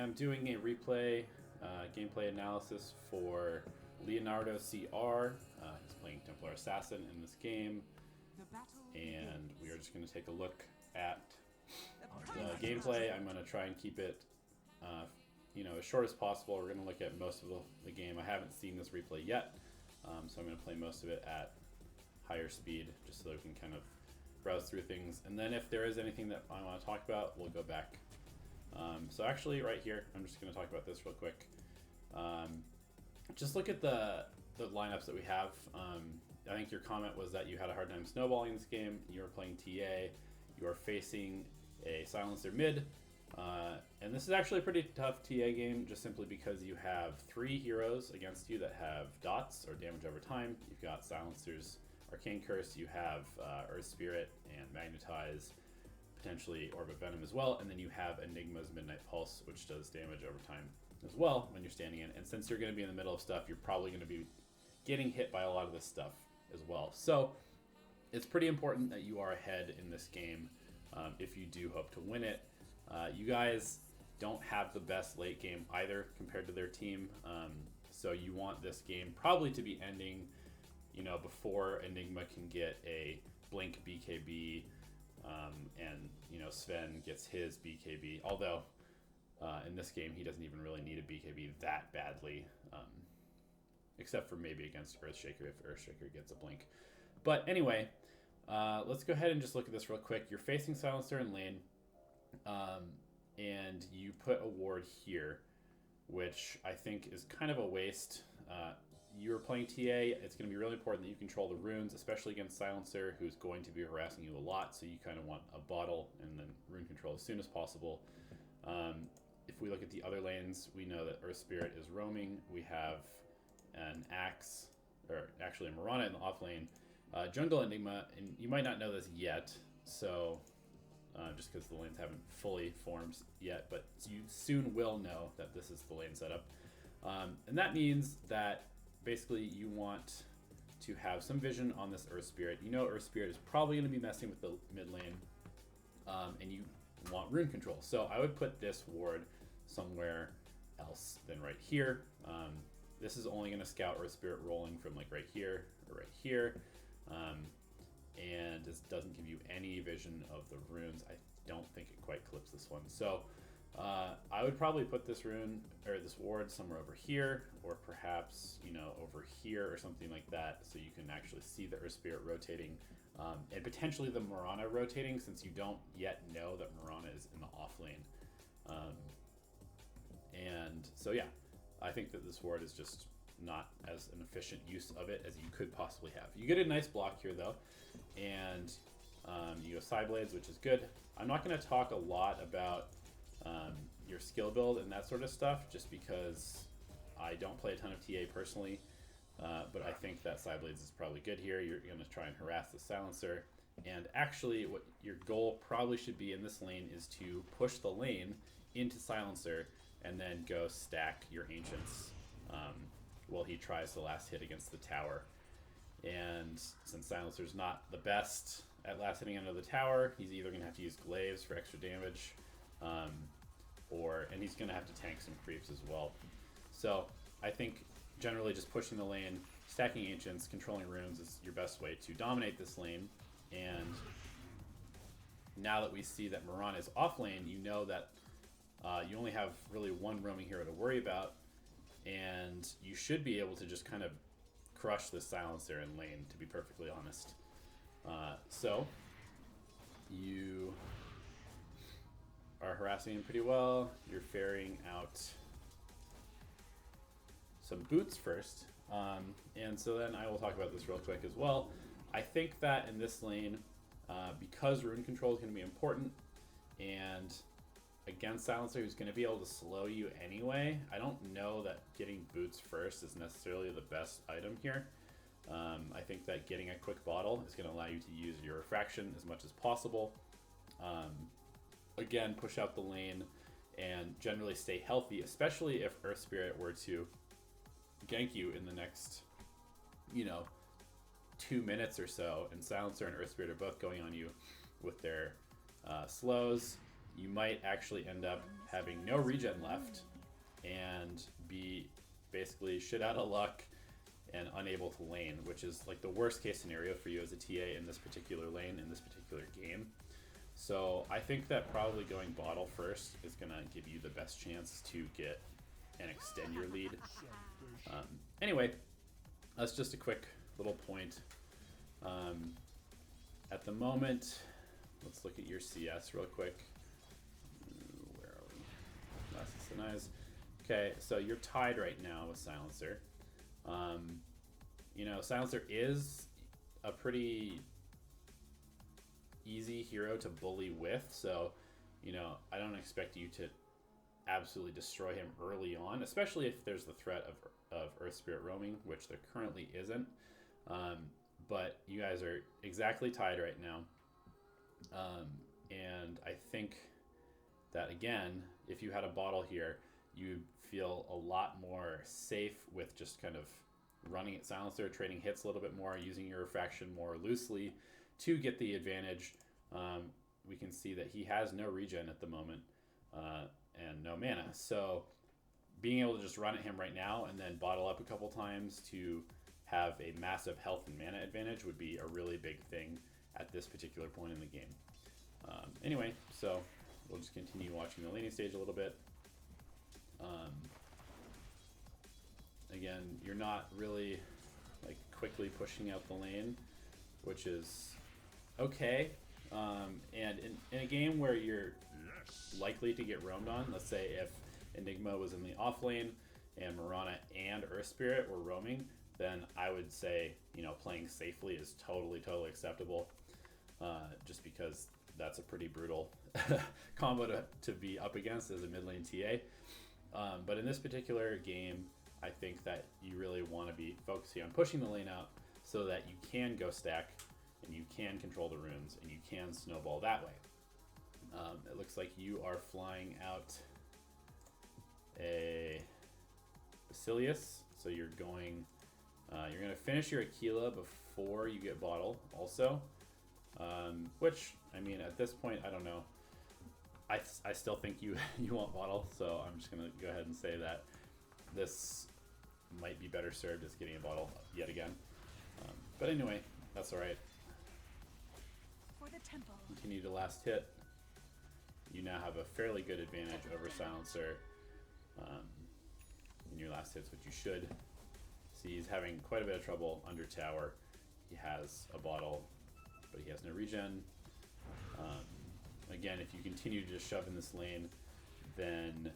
am doing a replay gameplay analysis for Leonardo CR. He's playing Templar Assassin in this game, and we are just going to take a look at the gameplay. I'm going to try and keep it as short as possible. We're going to look at most of the game. I haven't seen this replay yet, so I'm going to play most of it at higher speed just so that we can kind of browse through things. And then if there is anything that I want to talk about, we'll go back. So actually right here, I'm just going to talk about this real quick. Just look at the lineups that we have. I think your comment was that you had a hard time snowballing this game. You were playing TA. You are facing a silencer mid. And this is actually a pretty tough TA game just simply because you have 3 heroes against you that have dots or damage over time. You've got silencers, Arcane Curse, you have Earth Spirit and Magnetize, potentially Orb of Venom as well, and then you have Enigma's Midnight Pulse, which does damage over time as well when you're standing in. And since you're going to be in the middle of stuff, you're probably going to be getting hit by a lot of this stuff as well. So it's pretty important that you are ahead in this game if you do hope to win it. You guys don't have the best late game either compared to their team, so you want this game probably to be ending before Enigma can get a Blink BKB, and Sven gets his BKB, although in this game he doesn't even really need a BKB that badly, except for maybe against Earthshaker if Earthshaker gets a Blink. But anyway, let's go ahead and just look at this real quick. You're facing Silencer in lane, and you put a ward here, which I think is kind of a waste. You're playing TA, it's going to be really important that you control the runes, especially against Silencer, who's going to be harassing you a lot, so you kind of want a bottle and then rune control as soon as possible. If we look at the other lanes, we know that Earth Spirit is roaming. We have an Axe, or actually a Mirana in the off lane. Jungle Enigma, and you might not know this yet, so just because the lanes haven't fully formed yet, but you soon will know that this is the lane setup. And that means that basically you want to have some vision on this Earth Spirit. Earth Spirit is probably going to be messing with the mid lane, and you want rune control. So I would put this ward somewhere else than right here. This is only going to scout Earth Spirit rolling from like right here or right here. And this doesn't give you any vision of the runes. I don't think it quite clips this one. So I would probably put this rune or this ward somewhere over here, or perhaps over here or something like that, so you can actually see the Earth Spirit rotating, and potentially the Mirana rotating, since you don't yet know that Mirana is in the off lane. And so yeah, I think that this ward is just not as an efficient use of it as you could possibly have. You get a nice block here though, and you have side blades, which is good. I'm not going to talk a lot about your skill build and that sort of stuff, just because I don't play a ton of TA personally, but I think that side blades is probably good here. You're going to try and harass the silencer, and actually what your goal probably should be in this lane is to push the lane into silencer and then go stack your ancients while he tries the last hit against the tower. And since Silencer's not the best at last hitting under the tower, he's either going to have to use glaives for extra damage, and he's going to have to tank some creeps as well. So I think generally just pushing the lane, stacking ancients, controlling runes is your best way to dominate this lane. And now that we see that Mirana is off lane, you know that you only have really one roaming hero to worry about, and you should be able to just kind of crush the silencer in lane, to be perfectly honest. So you are harassing him pretty well. You're ferrying out some boots first, and so then I will talk about this real quick as well. I think that in this lane, because rune control is going to be important, and against Silencer, who's going to be able to slow you anyway, I don't know that getting boots first is necessarily the best item here. I think that getting a quick bottle is going to allow you to use your refraction as much as possible. Again, push out the lane and generally stay healthy, especially if Earth Spirit were to gank you in the next, 2 minutes or so, and Silencer and Earth Spirit are both going on you with their slows. you might actually end up having no regen left and be basically shit out of luck and unable to lane, which is like the worst case scenario for you as a TA in this particular lane, in this particular game. So I think that probably going bottle first is going to give you the best chance to get and extend your lead. Anyway, that's just a quick little point. At the moment, let's look at your CS real quick. Where are we? Last Sinai's. Okay, so you're tied right now with Silencer. You know, Silencer is a pretty easy hero to bully with, so, you know, I don't expect you to absolutely destroy him early on, especially if there's the threat of Earth Spirit roaming, which there currently isn't. But you guys are exactly tied right now. And I think that, again, if you had a bottle here, you'd feel a lot more safe with just kind of running at Silencer, trading hits a little bit more, using your refraction more loosely to get the advantage. We can see that he has no regen at the moment and no mana. So being able to just run at him right now and then bottle up a couple times to have a massive health and mana advantage would be a really big thing at this particular point in the game. Anyway, so we'll just continue watching the laning stage a little bit. Again, you're not really like quickly pushing out the lane, which is okay. And in a game where you're likely to get roamed on, let's say if Enigma was in the off lane and Mirana and Earth Spirit were roaming, then I would say, you know, playing safely is totally acceptable, just because that's a pretty brutal combo to be up against as a mid lane TA. But in this particular game, I think that you really want to be focusing on pushing the lane out so that you can go stack and you can control the runes and you can snowball that way. It looks like you are flying out a Basilius, so you're going to finish your Aquila before you get bottle also, which, I mean, at this point, I don't know. I still think you want bottle, so I'm just going to go ahead and say that this might be better served as getting a bottle yet again. But anyway, that's all right. For the temple. Continue to last hit. You now have a fairly good advantage over Silencer in your last hits, which you should. See, he's having quite a bit of trouble under tower. He has a bottle, but he has no regen. Again, if you continue to just shove in this lane, then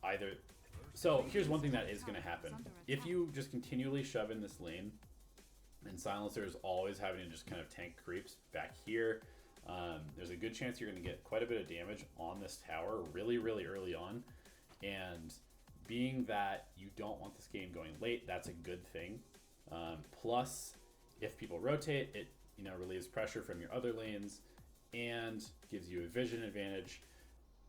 either... So here's one thing that is going to happen. If you just continually shove in this lane, and Silencer is always having to just kind of tank creeps back here, there's a good chance you're going to get quite a bit of damage on this tower really early on. And being that you don't want this game going late, that's a good thing. Plus, if people rotate, it relieves pressure from your other lanes and gives you a vision advantage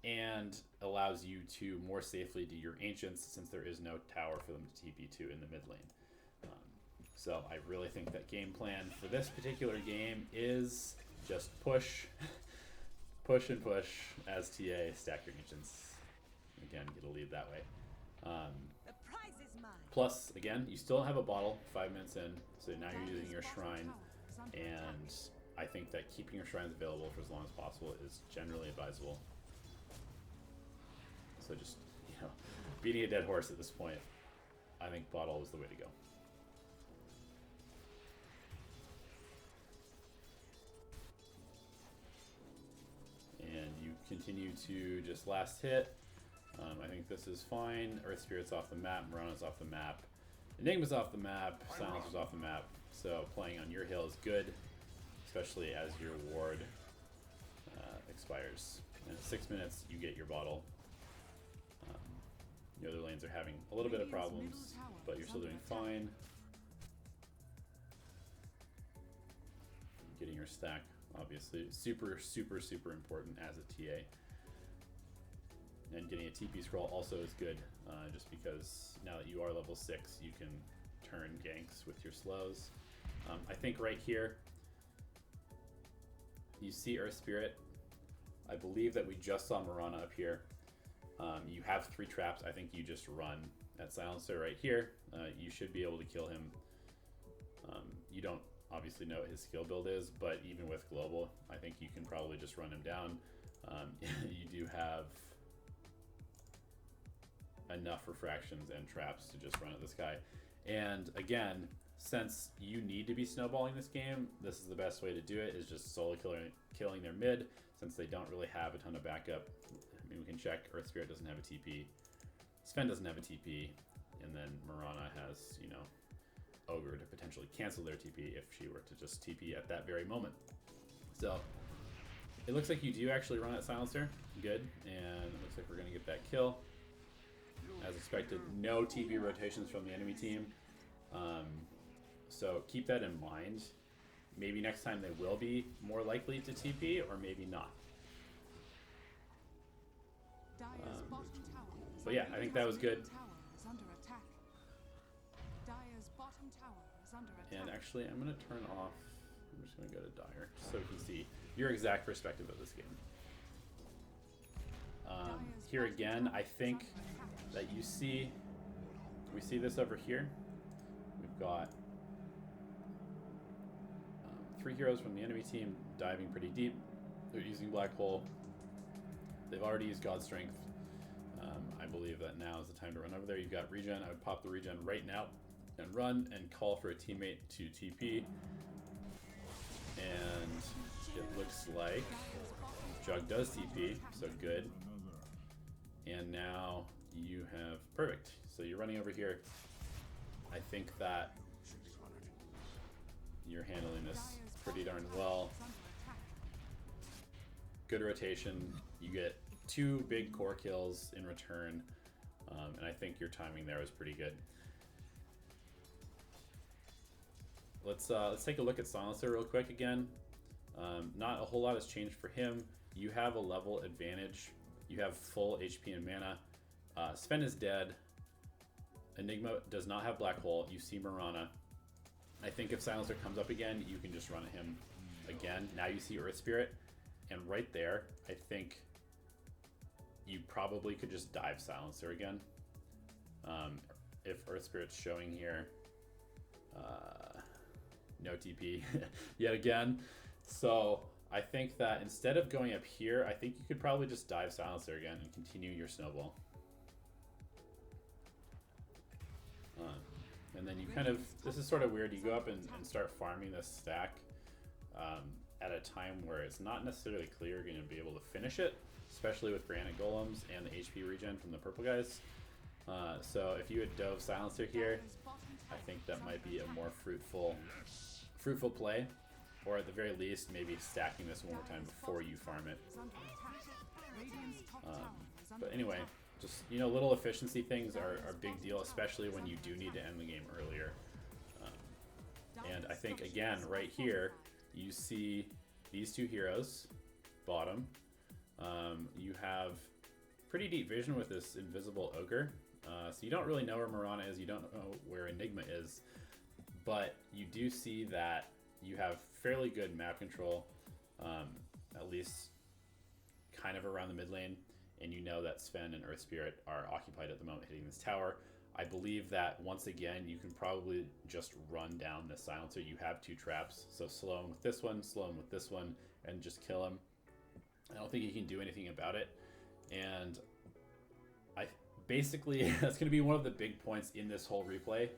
and allows you to more safely do your ancients, since there is no tower for them to TP to in the mid lane. So I really think that game plan for this particular game is just push and push as TA, stack your ancients. Again, get a lead that way. The prize is mine. Plus, again, you still have a bottle 5 minutes in, so now you're using your shrine, and I think that keeping your shrines available for as long as possible is generally advisable. So just, beating a dead horse at this point, I think bottle is the way to go. And you continue to just last hit. I think this is fine. Earth Spirit's off the map, Mirana's off the map, Enigma's off the map, Silencer's off the map. So playing on your hill is good, especially as your ward expires. And at 6 minutes, you get your bottle. The other lanes are having a little bit of problems, but you're still doing fine. Getting your stack, obviously, super important as a TA. And getting a TP scroll also is good, just because now that you are level 6, you can turn ganks with your slows. I think right here, you see Earth Spirit. I believe that we just saw Mirana up here. You have 3 traps. I think you just run at Silencer right here. You should be able to kill him. You don't obviously know what his skill build is, but even with Global, I think you can probably just run him down. You do have enough refractions and traps to just run at this guy. And again, since you need to be snowballing this game, this is the best way to do it, is just solo killing their mid, since they don't really have a ton of backup. I mean, we can check. Earth Spirit doesn't have a TP. Sven doesn't have a TP. And then Mirana has, you know, Ogre to potentially cancel their TP if she were to just TP at that very moment. So it looks like you do actually run at Silencer. Good. And it looks like we're going to get that kill. As expected, no TP rotations from the enemy team. So keep that in mind. Maybe next time they will be more likely to TP, or maybe not. But yeah, I think that was good. And actually, I'm going to turn off. I'm just going to go to Dire, just so we can see your exact perspective of this game. Here again, I think that we see this over here. We've got 3 heroes from the enemy team diving pretty deep. They're using Black Hole. They've already used God Strength. I believe that now is the time to run over there. You've got regen. I would pop the regen right now and run and call for a teammate to TP. And it looks like Jug does TP, so good. And now you have perfect. So you're running over here. I think that you're handling this pretty darn well. Good rotation. You get 2 big core kills in return, and I think your timing there was pretty good. Let's take a look at Silencer real quick again. Not a whole lot has changed for him. You have a level advantage. You have full HP and mana. Sven is dead. Enigma does not have Black Hole. You see Mirana. I think if Silencer comes up again, you can just run at him again. Now you see Earth Spirit, and right there, I think you probably could just dive Silencer again. If Earth Spirit's showing here, no TP yet again. So I think that instead of going up here, I think you could probably just dive Silencer again and continue your snowball. And then you kind of, this is sort of weird, you go up and start farming this stack at a time where it's not necessarily clear you're going to be able to finish it, especially with Granite Golems and the HP regen from the purple guys. So if you had dove Silencer here, I think that might be a more fruitful play, or at the very least maybe stacking this one more time before you farm it. But anyway, just, you know, little efficiency things are a big deal, especially when you do need to end the game earlier. And I think, again, right here, you see these 2 heroes, bottom. You have pretty deep vision with this invisible Ogre. So you don't really know where Mirana is, you don't know where Enigma is, but you do see that you have fairly good map control, at least kind of around the mid lane, and you know that Sven and Earth Spirit are occupied at the moment hitting this tower. I believe that once again you can probably just run down the Silencer. You have 2 traps, so slow him with this one, slow him with this one, and just kill him. I don't think you can do anything about it, and basically that's going to be one of the big points in this whole replay.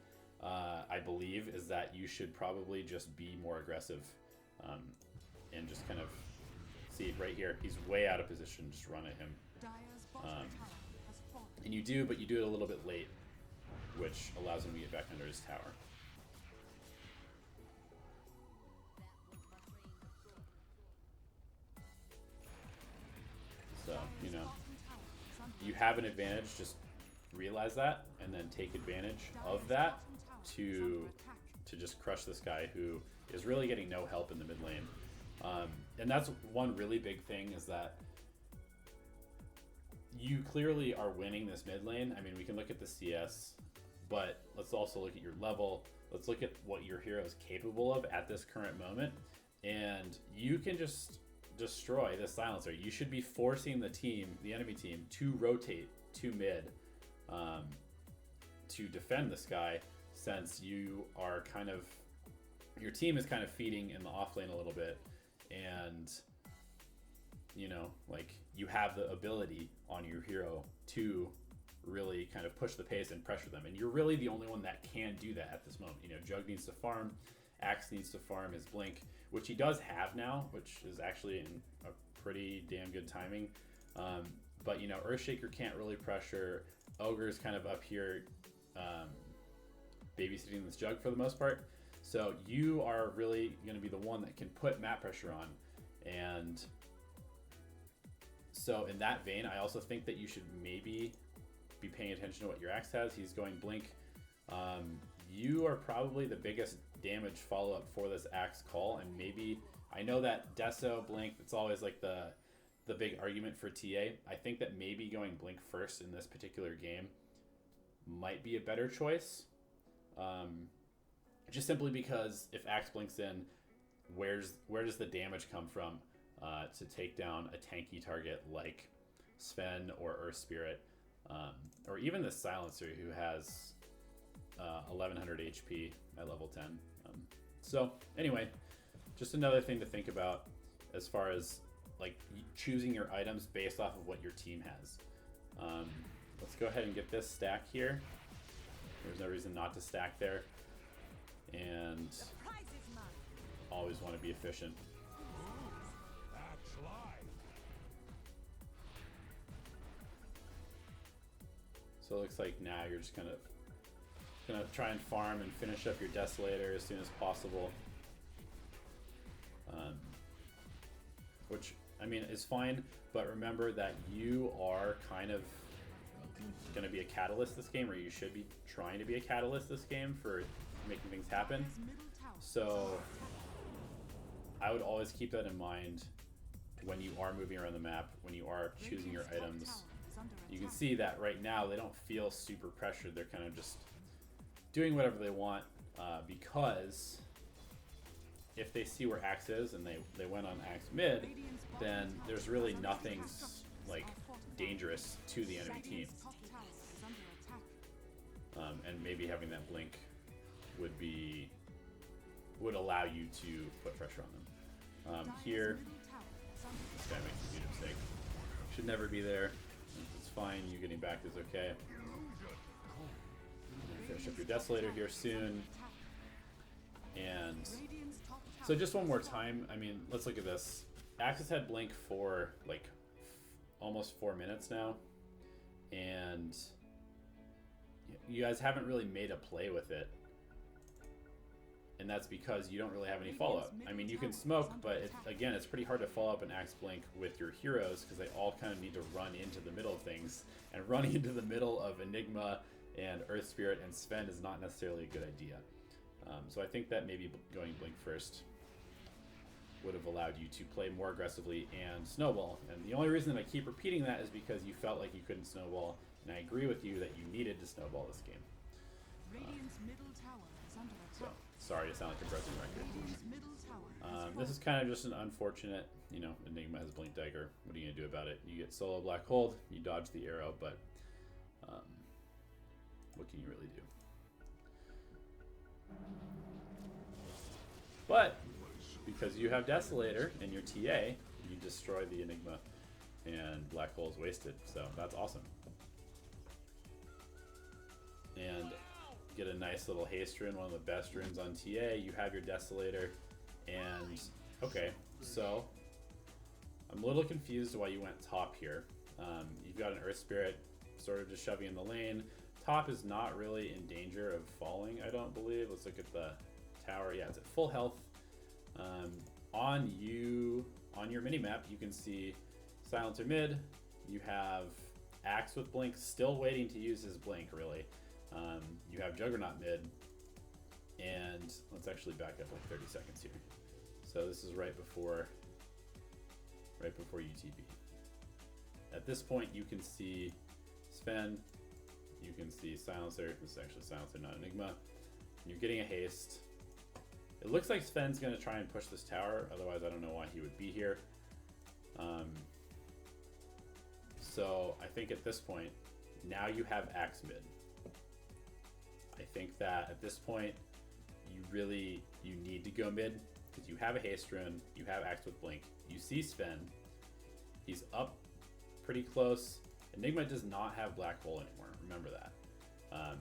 I believe is that you should probably just be more aggressive, and just kind of see right here, he's way out of position, just run at him. And you do, but you do it a little bit late, which allows him to get back under his tower. So, you know, you have an advantage, just realize that, and then take advantage of that to just crush this guy who is really getting no help in the mid lane. And that's one really big thing, is that you clearly are winning this mid lane. I mean, we can look at the CS, but let's also look at your level. Let's look at what your hero is capable of at this current moment. And you can just destroy this silencer. You should be forcing the enemy team, to rotate to mid to defend this guy, since you are kind of, your team is kind of feeding in the off lane a little bit, and you know, like, you have the ability on your hero to really kind of push the pace and pressure them, and you're really the only one that can do that at this moment. You know, Jug needs to farm, Axe needs to farm his blink, which he does have now, which is actually in a pretty damn good timing. But you know, Earthshaker can't really pressure. Ogre's kind of up here babysitting this Jug for the most part. So you are really going to be the one that can put map pressure on. And so in that vein, I also think that you should maybe be paying attention to what your Axe has. He's going blink. You are probably the biggest damage follow-up for this Axe call, and maybe, I know that Deso, blink, it's always like the big argument for TA. I think that maybe going blink first in this particular game might be a better choice. Just simply because if Axe blinks in, where does the damage come from to take down a tanky target like Sven or Earth Spirit, or even the Silencer, who has 1100 HP at level 10. So anyway, just another thing to think about as far as like choosing your items based off of what your team has. Let's go ahead and get this stack here. There's no reason not to stack there, and always want to be efficient. So it looks like now you're just gonna try and farm and finish up your Desolator as soon as possible, which I mean is fine, but remember that you are kind of going to be a catalyst this game, or you should be trying to be a catalyst this game for making things happen. So I would always keep that in mind when you are moving around the map, when you are choosing your items. You can see that right now they don't feel super pressured. They're kind of just doing whatever they want, because if they see where Axe is and they went on Axe mid, then there's really nothing like dangerous to the enemy team. And maybe having that blink would allow you to put pressure on them. Here, this guy makes a huge mistake. Should never be there. It's fine. You getting back is okay. Finish up your Desolator here soon. And so just one more time, I mean, let's look at this. Axe has had blink for like almost 4 minutes now, and you guys haven't really made a play with it, and that's because you don't really have any follow-up. I mean, you can smoke, but again, it's pretty hard to follow up an Axe blink with your heroes, because they all kind of need to run into the middle of things, and running into the middle of Enigma and Earth Spirit and Sven is not necessarily a good idea. So I think that maybe going blink first would have allowed you to play more aggressively and snowball. And the only reason that I keep repeating that is because you felt like you couldn't snowball, and I agree with you that you needed to snowball this game. So sorry to sound like a broken record. This is kind of just an unfortunate, you know, Enigma has Blink Dagger. What are you gonna do about it? You get solo Black Hold, you dodge the arrow, but what can you really do? But because you have Desolator in your TA, you destroy the Enigma, and Black Hole is wasted. So that's awesome. And get a nice little haste rune, one of the best runes on TA. You have your Desolator, and okay, so I'm a little confused why you went top here. You've got an Earth Spirit sort of just shoving in the lane. Top is not really in danger of falling, I don't believe. Let's look at the tower. Yeah, it's at full health. On your mini-map, you can see Silencer mid. You have Axe with Blink, still waiting to use his Blink, really. You have Juggernaut mid, and let's actually back up like 30 seconds here. So this is right before UTB. At this point, you can see Sven, you can see Silencer. This is actually Silencer, not Enigma. You're getting a haste. It looks like Sven's going to try and push this tower, otherwise I don't know why he would be here. So I think at this point, now you have Axe mid. I think that at this point, you need to go mid because you have a haste rune, you have Axe with blink, you see Sven, he's up pretty close. Enigma does not have black hole anymore. Remember that.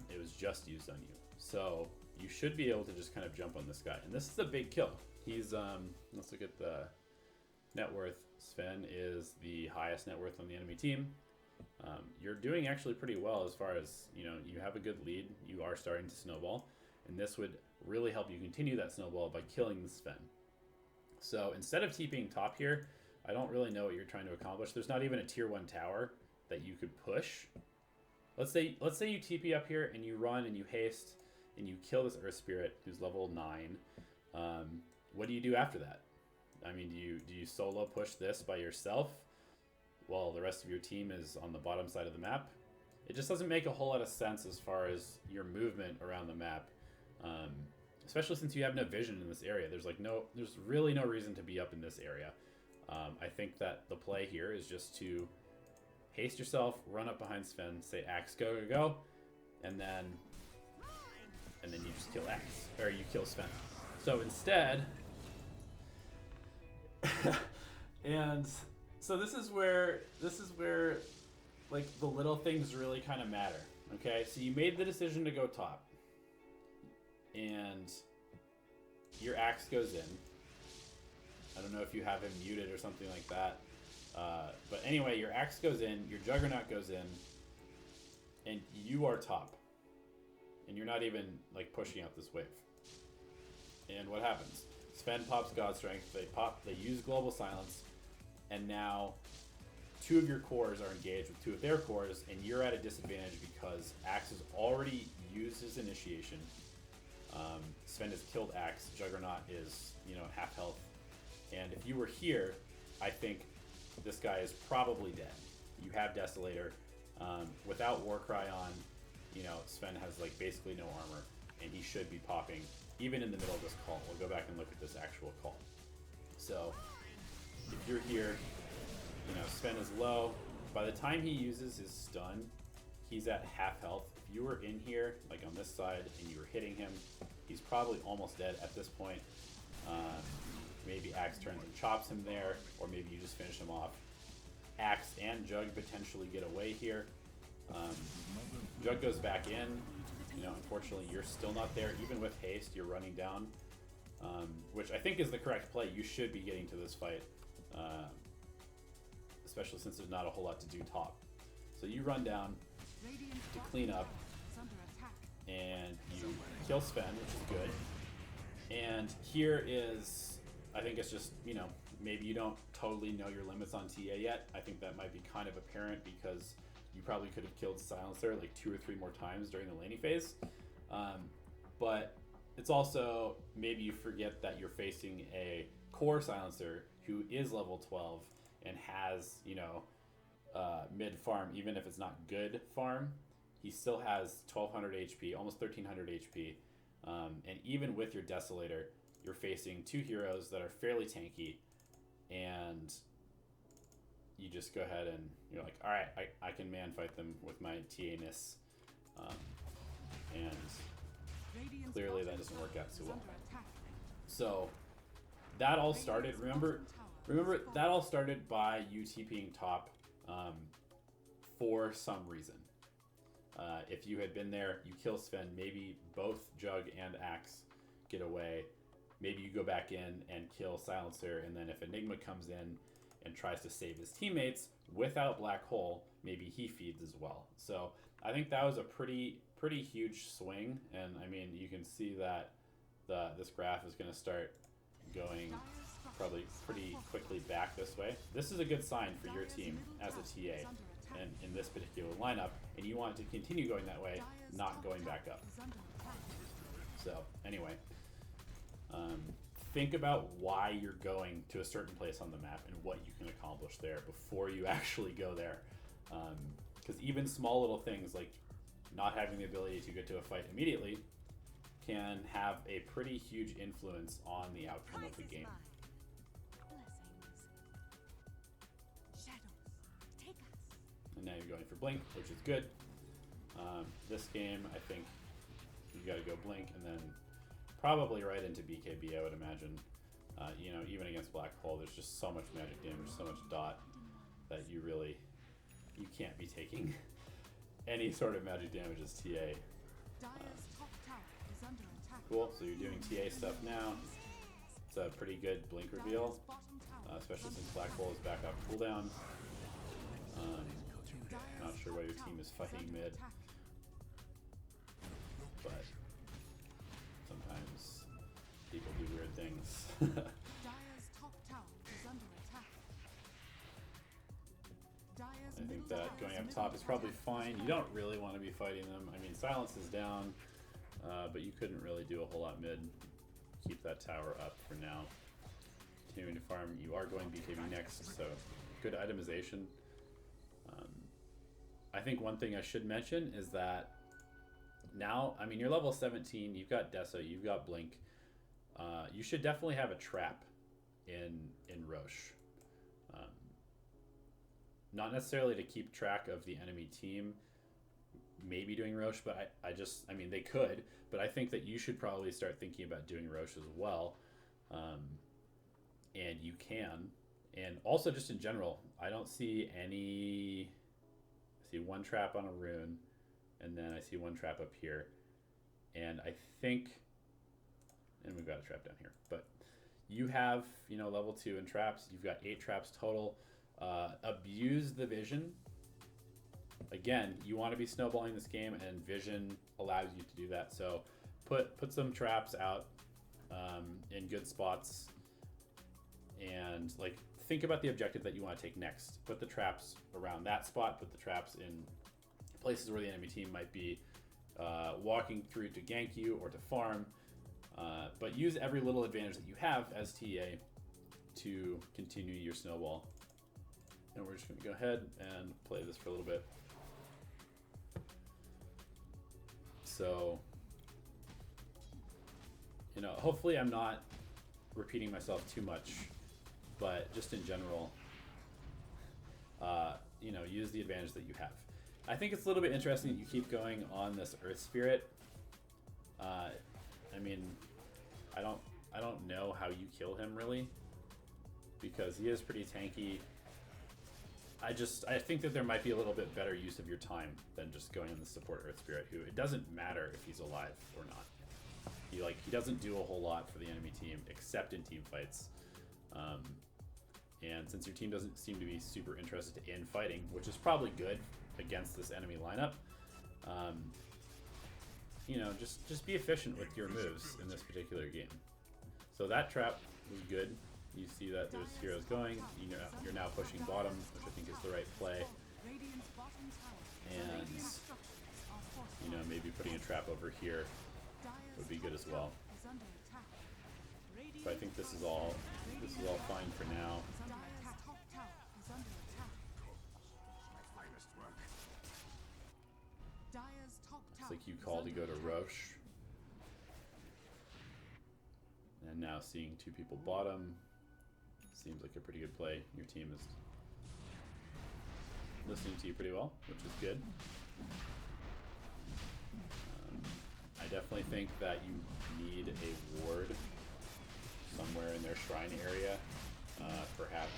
It was just used on you, so you should be able to just kind of jump on this guy. And this is a big kill. He's let's look at the net worth. Sven is the highest net worth on the enemy team. You're doing actually pretty well as far as, you know, you have a good lead. You are starting to snowball, and this would really help you continue that snowball by killing the Sven. So instead of TPing top here, I don't really know what you're trying to accomplish. There's not even a tier 1 tower that you could push. Let's say you TP up here and you run and you haste and you kill this Earth Spirit who's level 9. What do you do after that? I mean, do you solo push this by yourself while the rest of your team is on the bottom side of the map? It just doesn't make a whole lot of sense as far as your movement around the map, especially since you have no vision in this area. There's really no reason to be up in this area. I think that the play here is just to haste yourself, run up behind Sven, say Axe, go, go, go, and then you just kill Axe, or you kill Sven. So instead, and so this is where like the little things really kind of matter. Okay, so you made the decision to go top, and your Axe goes in. I don't know if you have him muted or something like that. But anyway, your Axe goes in, your Juggernaut goes in, and you are top. And you're not even like pushing out this wave. And what happens? Sven pops God Strength, they use Global Silence, and now 2 of your cores are engaged with 2 of their cores, and you're at a disadvantage because Axe has already used his initiation. Sven has killed Axe, Juggernaut is, you know, half health. And if you were here, I think this guy is probably dead. You have Desolator. Without Warcry on, you know, Sven has like basically no armor, and he should be popping even in the middle of this call. We'll go back and look at this actual call. So if you're here, you know, Sven is low. By the time he uses his stun, he's at half health. If you were in here, like on this side, and you were hitting him, he's probably almost dead at this point. Maybe Axe turns and chops him there, or maybe you just finish him off. Axe and Jug potentially get away here. Jug goes back in. You know, unfortunately, you're still not there. Even with haste, you're running down, which I think is the correct play. You should be getting to this fight, especially since there's not a whole lot to do top. So you run down to clean up, and you kill Sven, which is good. And here is, I think it's just, you know, maybe you don't totally know your limits on TA yet. I think that might be kind of apparent because you probably could have killed Silencer like 2 or 3 more times during the laning phase. But it's also, maybe you forget that you're facing a core Silencer who is level 12 and has, you know, mid farm, even if it's not good farm. He still has 1200 HP, almost 1300 HP. And even with your Desolator, you're facing 2 heroes that are fairly tanky, and you just go ahead and you're like, all right, I can man fight them with my TA-ness. And clearly that doesn't work out so well. So that all started, remember that all started by you TPing top for some reason. If you had been there, you kill Sven, maybe both Jug and Axe get away. Maybe you go back in and kill Silencer, and then if Enigma comes in and tries to save his teammates without Black Hole, maybe he feeds as well. So I think that was a pretty huge swing, and I mean, you can see that this graph is going to start going probably pretty quickly back this way. This is a good sign for your team as a TA and in this particular lineup, and you want it to continue going that way, not going back up. So anyway, think about why you're going to a certain place on the map and what you can accomplish there before you actually go there. Because even small little things like not having the ability to get to a fight immediately can have a pretty huge influence on the outcome of the game. and now you're going for blink, which is good. This game, I think you got to go blink and then probably right into BKB, I would imagine. You know, even against Black Hole, there's just so much magic damage, so much dot that you can't be taking any sort of magic damage as TA. Cool, so you're doing TA stuff now. It's a pretty good blink reveal, especially since Black Hole is back up cooldown. Not sure why your team is fighting mid, but sometimes people do weird things. I think that going up top is probably fine. You don't really want to be fighting them. I mean, silence is down, but you couldn't really do a whole lot mid. Keep that tower up for now. Continuing to farm. You are going BKB next, so good itemization. I think one thing I should mention is that now, I mean, you're level 17, you've got Dessa, you've got Blink. You should definitely have a trap in Roche. Not necessarily to keep track of the enemy team, maybe doing Roche, but I mean, they could, but I think that you should probably start thinking about doing Roche as well. And you can. And also just in general, I don't see any... I see one trap on a rune, and then I see one trap up here. And I think... And we've got a trap down here. But you have, you know, level 2 in traps. You've got 8 traps total. Abuse the vision. Again, you want to be snowballing this game, and vision allows you to do that. So put some traps out in good spots, and like think about the objective that you want to take next. Put the traps around that spot. Put the traps in places where the enemy team might be walking through to gank you or to farm. But use every little advantage that you have as TA to continue your snowball. And we're just going to go ahead and play this for a little bit. So, you know, hopefully I'm not repeating myself too much, but just in general, you know, use the advantage that you have. I think it's a little bit interesting that you keep going on this Earth Spirit. I mean, I don't know how you kill him really, because he is pretty tanky. I think that there might be a little bit better use of your time than just going on the support Earth Spirit, who it doesn't matter if he's alive or not. He doesn't do a whole lot for the enemy team except in team fights. And since your team doesn't seem to be super interested in fighting, which is probably good against this enemy lineup, you know, just be efficient with your moves in this particular game. So that trap was good. You see that there's heroes going. You know, you're now pushing bottom, which I think is the right play. And you know, maybe putting a trap over here would be good as well. So I think this is all fine for now. Looks like you call to go to Roche. And now seeing 2 people bottom seems like a pretty good play. Your team is listening to you pretty well, which is good. I definitely think that you need a ward somewhere in their shrine area. Perhaps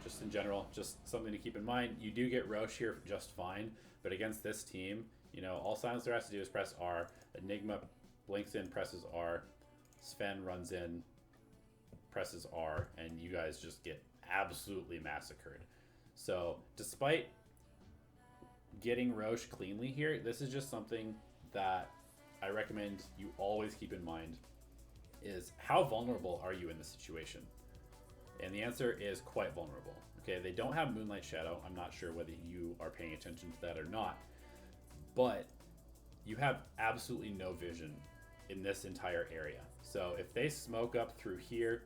just in general, just something to keep in mind. You do get Roche here just fine, but against this team, you know, all Silencer has to do is press R. Enigma blinks in, presses R. Sven runs in, presses R, and you guys just get absolutely massacred. So despite getting Roche cleanly here, this is just something that I recommend you always keep in mind, is how vulnerable are you in this situation? And the answer is quite vulnerable. Okay, they don't have Moonlight Shadow. I'm not sure whether you are paying attention to that or not, but you have absolutely no vision in this entire area. So if they smoke up through here,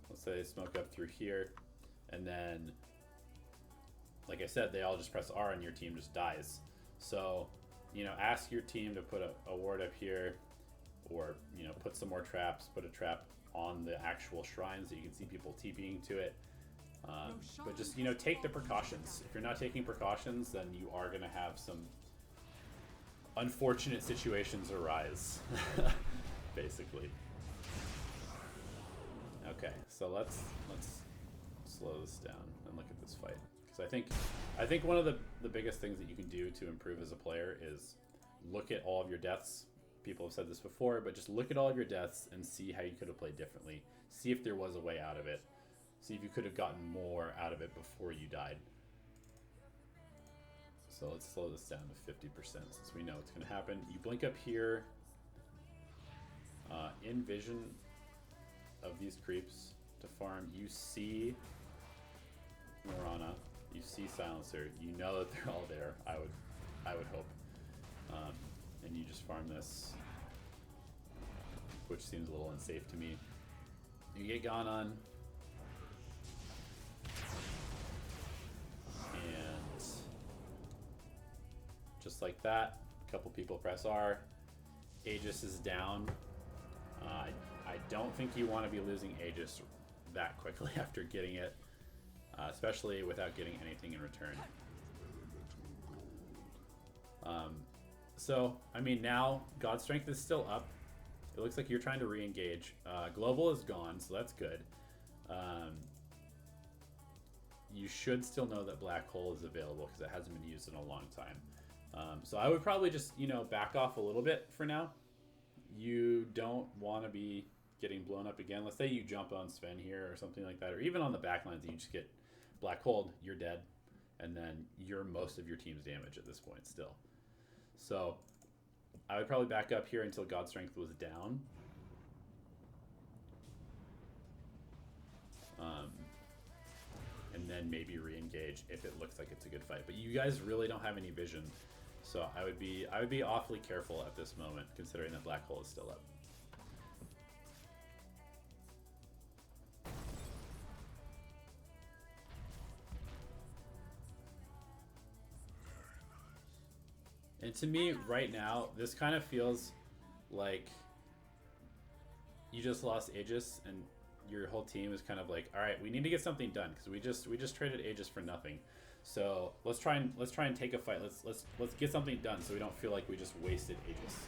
let's say they smoke up through here, and then, like I said, they all just press R and your team just dies. So, you know, ask your team to put a ward up here, or, you know, put some more traps, put a trap on the actual shrine so you can see people TPing to it. But just, you know, take the precautions. If you're not taking precautions, then you are going to have some unfortunate situations arise, basically. Okay, so let's slow this down and look at this fight, because I think one of the biggest things that you can do to improve as a player is look at all of your deaths. People have said this before, but just look at all of your deaths and see how you could have played differently. See if there was a way out of it. See if you could have gotten more out of it before you died. So let's slow this down to 50% since we know what's going to happen. You blink up here. In vision of these creeps to farm, you see Morana, you see Silencer, you know that they're all there. I would hope, and you just farm this, which seems a little unsafe to me. You get gone on, and just like that, a couple people press R. Aegis is down. I don't think you want to be losing Aegis that quickly after getting it, especially without getting anything in return. So, I mean, now God Strength is still up. It looks like you're trying to re-engage. Global is gone, so that's good. You should still know that Black Hole is available because it hasn't been used in a long time. So I would probably just, you know, back off a little bit for now. You don't want to be getting blown up again. Let's say you jump on Sven here or something like that, or even on the backlines, you just get Black Hole, you're dead, and then you're most of your team's damage at this point still. So I would probably back up here until God Strength was down. And then maybe re-engage if it looks like it's a good fight. But you guys really don't have any vision, so I would be awfully careful at this moment, considering that Black Hole is still up. And to me, right now, this kind of feels like you just lost Aegis, and your whole team is kind of like, all right, we need to get something done because we just traded Aegis for nothing. So let's try and take a fight. Let's get something done so we don't feel like we just wasted Aegis.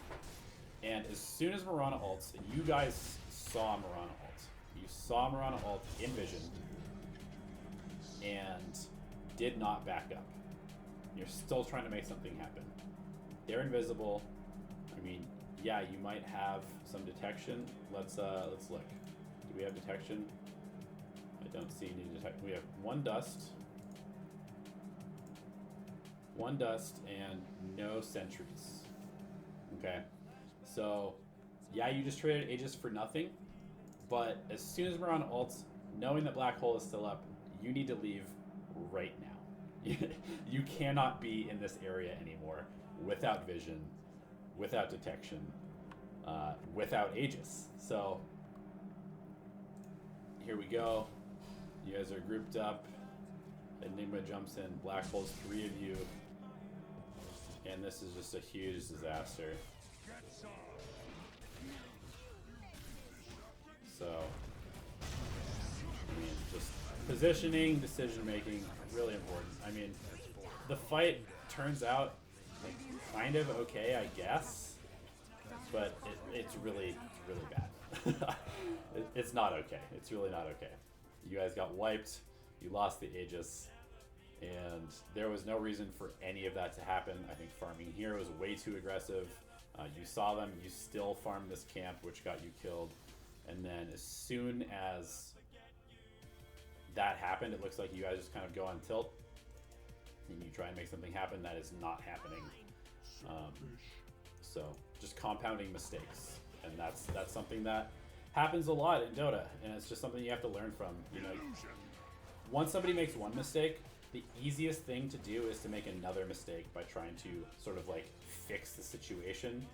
And as soon as Mirana ults, and you guys saw Mirana ult, you saw Mirana ult in vision, and did not back up. You're still trying to make something happen. They're invisible. I mean, yeah, you might have some detection. Let's look. Do we have detection? I don't see any detection. We have one dust, and no sentries. Okay, so yeah, you just traded Aegis for nothing. But as soon as we're on ults, knowing that Black Hole is still up, you need to leave right now. You cannot be in this area anymore without vision, without detection, without Aegis. So here we go. You guys are grouped up. Enigma jumps in. Black Hole's 3 of you. And this is just a huge disaster. So, I mean, just positioning, decision making, really important. I mean, the fight turns out kind of okay, I guess, but it's really bad. It's not okay. It's really not okay. You guys got wiped. You lost the Aegis, and there was no reason for any of that to happen. I think farming here was way too aggressive. You saw them. You still farmed this camp, which got you killed. And then as soon as that happened, it looks like you guys just kind of go on tilt and you try and make something happen. That is not happening. So just compounding mistakes, and that's something that happens a lot in Dota, and it's just something you have to learn from. You know, once somebody makes one mistake, the easiest thing to do is to make another mistake by trying to sort of like fix the situation.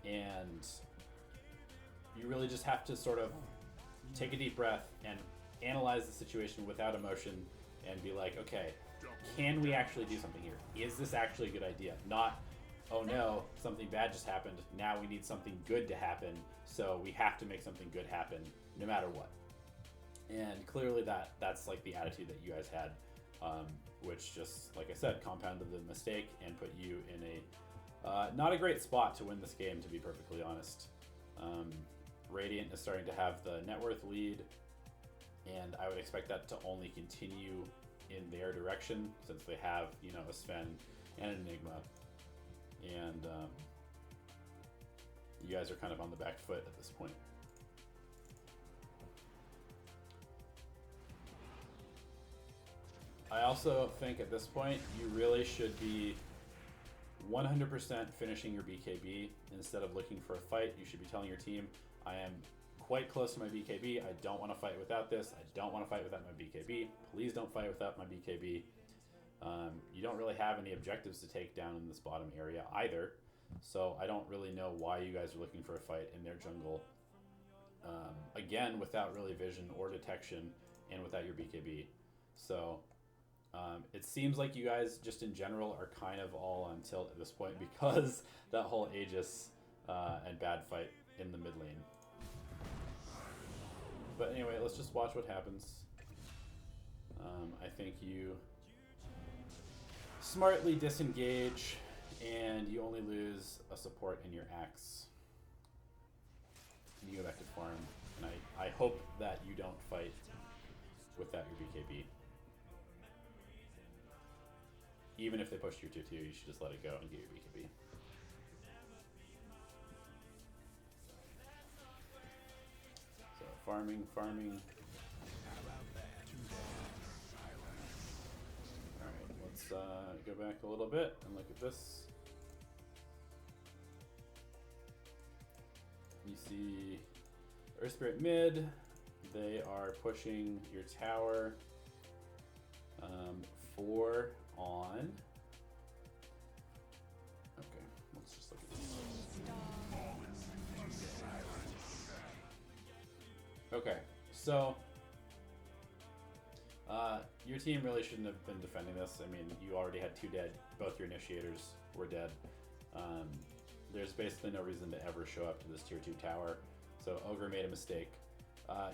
And you really just have to sort of take a deep breath and analyze the situation without emotion and be like, okay, can we actually do something here? Is this actually a good idea? Not, oh no, something bad just happened. Now we need something good to happen, so we have to make something good happen no matter what. And clearly that's like the attitude that you guys had, which just, like I said, compounded the mistake and put you in a not a great spot to win this game, to be perfectly honest. Radiant is starting to have the net worth lead, and I would expect that to only continue in their direction since they have, you know, a Sven and an Enigma, and you guys are kind of on the back foot at this point. I also think at this point you really should be 100% finishing your BKB instead of looking for a fight. You should be telling your team, I am quite close to my BKB. I don't want to fight without this. I don't want to fight without my BKB. Please don't fight without my BKB. You don't really have any objectives to take down in this bottom area either. So I don't really know why you guys are looking for a fight in their jungle. Again, without really vision or detection and without your BKB. So it seems like you guys just in general are kind of all on tilt at this point because that whole Aegis and bad fight in the mid lane. But anyway, let's just watch what happens. I think you smartly disengage and you only lose a support in your axe. You go back to farm, and I hope that you don't fight without your BKB. Even if they push you to 2, you should just let it go and get your BKB. So farming. Alright, let's go back a little bit and look at this. You see Earth Spirit mid. They are pushing your tower 4 on. Okay, let's just look at this. Okay, so your team really shouldn't have been defending this. I mean, you already had 2 dead. Both your initiators were dead. There's basically no reason to ever show up to this tier 2 tower. So Ogre made a mistake.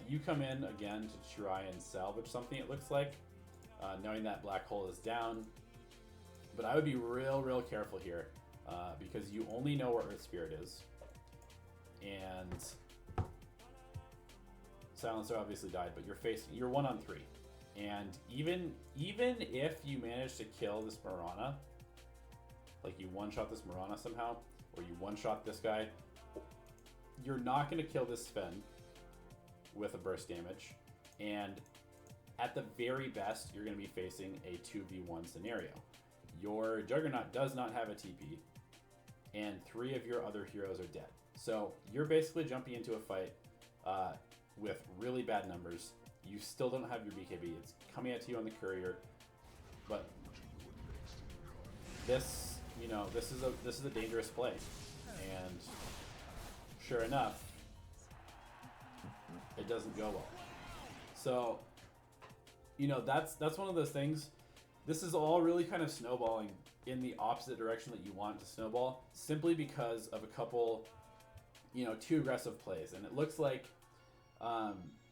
You come in again to try and salvage something, it looks like, knowing that black hole is down. But I would be real careful here because you only know where Earth Spirit is. And Silencer obviously died, but you're 1 on 3. And even if you manage to kill this Mirana, like you one-shot this Mirana somehow, or you one-shot this guy, you're not going to kill this Sven with a burst damage. And at the very best, you're going to be facing a 2v1 scenario. Your Juggernaut does not have a TP, and 3 of your other heroes are dead. So you're basically jumping into a fight with really bad numbers. You still don't have your BKB. It's coming at you on the courier, but this, you know, this is a dangerous play, and sure enough, it doesn't go well. So, you know, that's one of those things. This is all really kind of snowballing in the opposite direction that you want to snowball, simply because of a couple, you know, 2 aggressive plays. And it looks like,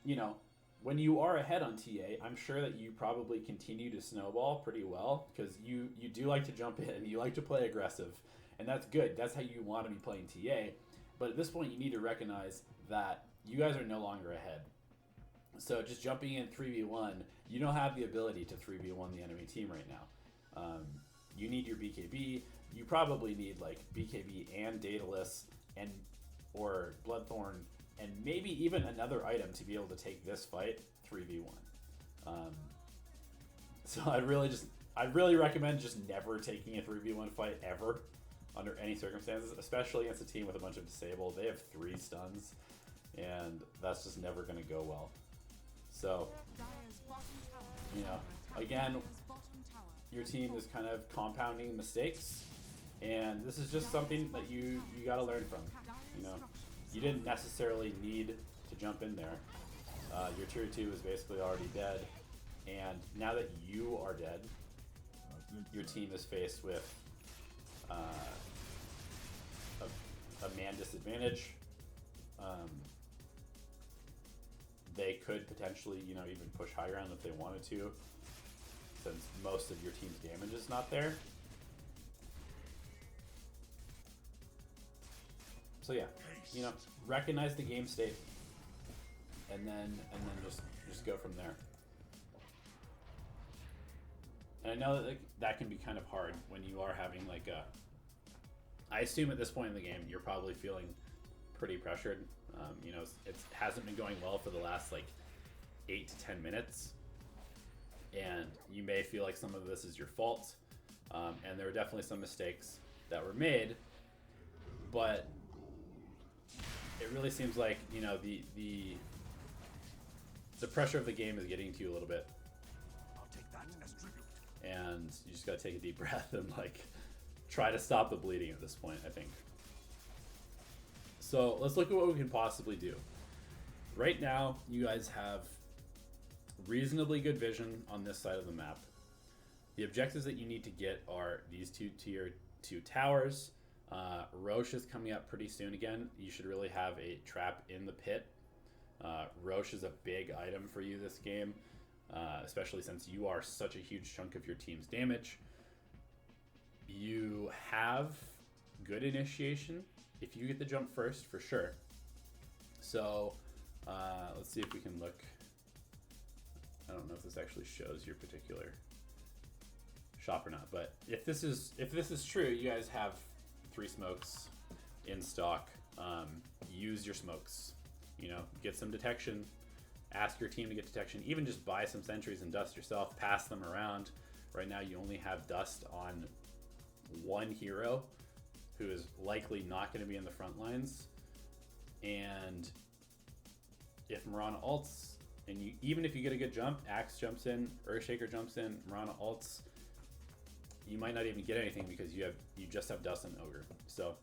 you know, when you are ahead on TA, I'm sure that you probably continue to snowball pretty well, because you do like to jump in, you like to play aggressive, and that's good. That's how you want to be playing TA. But at this point, you need to recognize that you guys are no longer ahead. So just jumping in 3v1, you don't have the ability to 3v1 the enemy team right now. You need your BKB. You probably need like BKB and Daedalus and or Bloodthorn and maybe even another item to be able to take this fight 3v1. So I'd really recommend just never taking a 3v1 fight ever under any circumstances, especially against a team with a bunch of disabled. They have 3 stuns, and that's just never going to go well. So, you know, again, your team is kind of compounding mistakes, and this is just something that you got to learn from. You know, you didn't necessarily need to jump in there. Your tier 2 is basically already dead, and now that you are dead, your team is faced with a man disadvantage. they could potentially, you know, even push high ground if they wanted to, since most of your team's damage is not there. So yeah, you know, recognize the game state, and then just go from there. And I know that like, that can be kind of hard when you are having like a. I assume at this point in the game you're probably feeling pretty pressured. You know, it hasn't been going well for the last like 8 to 10 minutes, and you may feel like some of this is your fault. And there were definitely some mistakes that were made, but it really seems like, you know, the pressure of the game is getting to you a little bit. I'll take that as tribute. And you just gotta take a deep breath and like try to stop the bleeding at this point, I think. So let's look at what we can possibly do. Right now, you guys have reasonably good vision on this side of the map. The objectives that you need to get are these two tier 2 towers. Roche is coming up pretty soon again. You should really have a trap in the pit. Roche is a big item for you this game, especially since you are such a huge chunk of your team's damage. You have good initiation if you get the jump first, for sure. So let's see if we can look. I don't know if this actually shows your particular shop or not, but if this is true, you guys have 3 smokes in stock. Use your smokes. You know, get some detection. Ask your team to get detection. Even just buy some sentries and dust yourself. Pass them around. Right now, you only have dust on 1 hero, who is likely not going to be in the front lines. And if Mirana ults, and you, even if you get a good jump, Axe jumps in, Earthshaker jumps in, Mirana ults, you might not even get anything because you just have dust and Ogre. So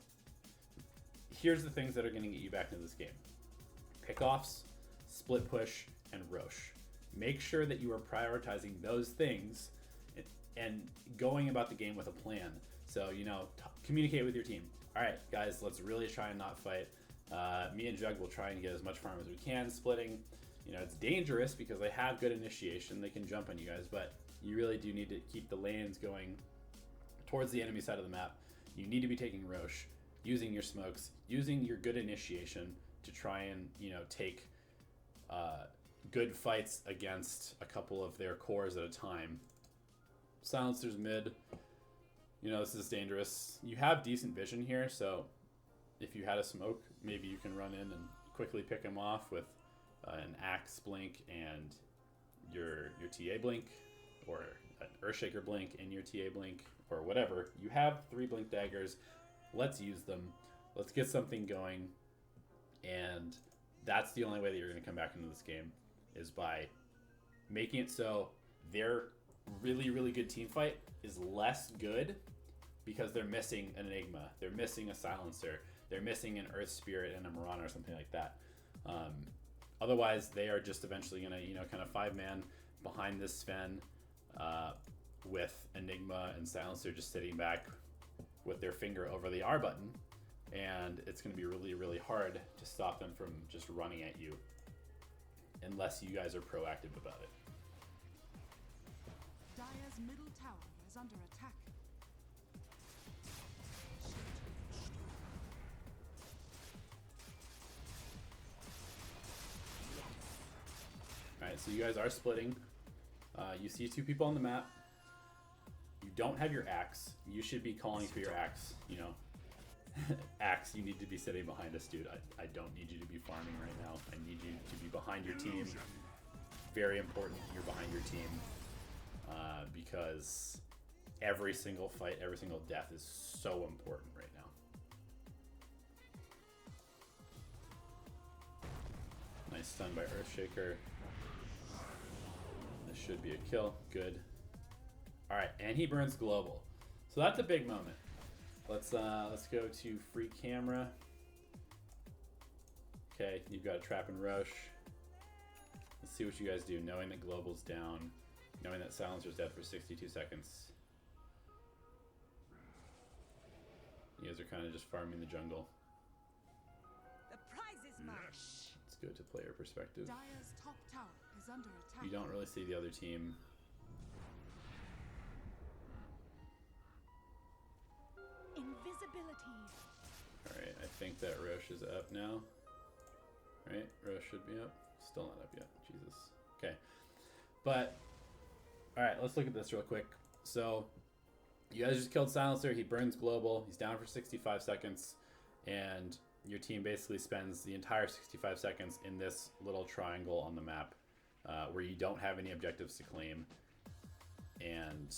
here's the things that are going to get you back into this game: pickoffs, split push, and Roche. Make sure that you are prioritizing those things and going about the game with a plan. So, you know, communicate with your team. All right, guys, let's really try and not fight. Me and Jug will try and get as much farm as we can, splitting. You know, it's dangerous because they have good initiation. They can jump on you guys, but you really do need to keep the lanes going towards the enemy side of the map. You need to be taking Roche, using your smokes, using your good initiation to try and, you know, take good fights against a couple of their cores at a time. Silencers mid. You know, this is dangerous. You have decent vision here, so if you had a smoke, maybe you can run in and quickly pick him off with an Axe blink and your TA blink, or an Earthshaker blink and your TA blink, or whatever. You have 3 blink daggers. Let's use them. Let's get something going. And that's the only way that you're going to come back into this game, is by making it so their really, really good team fight is less good because they're missing an Enigma, they're missing a Silencer, they're missing an Earth Spirit and a Mirana or something like that. Otherwise, they are just eventually going to, you know, kind of 5-man behind this Sven with Enigma and Silencer just sitting back with their finger over the R button, and it's going to be really, really hard to stop them from just running at you unless you guys are proactive about it. Dire's middle tower is under attack. Alright, so you guys are splitting. You see 2 people on the map. You don't have your Axe. You should be calling for your Axe, you know. Axe, you need to be sitting behind us, dude. I don't need you to be farming right now. I need you to be behind your team. Very important you're behind your team. Because every single fight, every single death is so important right now. Nice stun by Earthshaker. This should be a kill. Good. Alright, and he burns global. So that's a big moment. Let's go to free camera. Okay, you've got a trap and Roche. Let's see what you guys do, knowing that global's down, knowing that Silencer's dead for 62 seconds. You guys are kind of just farming the jungle. The prize is mine. Yes. Let's good to player perspective. Dire's top tower is under attack. You don't really see the other team. Invisibility. Alright, I think that Roche is up now. Right? Roche should be up. Still not up yet. Jesus. Okay. But, alright, let's look at this real quick. So, you guys just killed Silencer. He burns Global. He's down for 65 seconds. And your team basically spends the entire 65 seconds in this little triangle on the map where you don't have any objectives to claim. And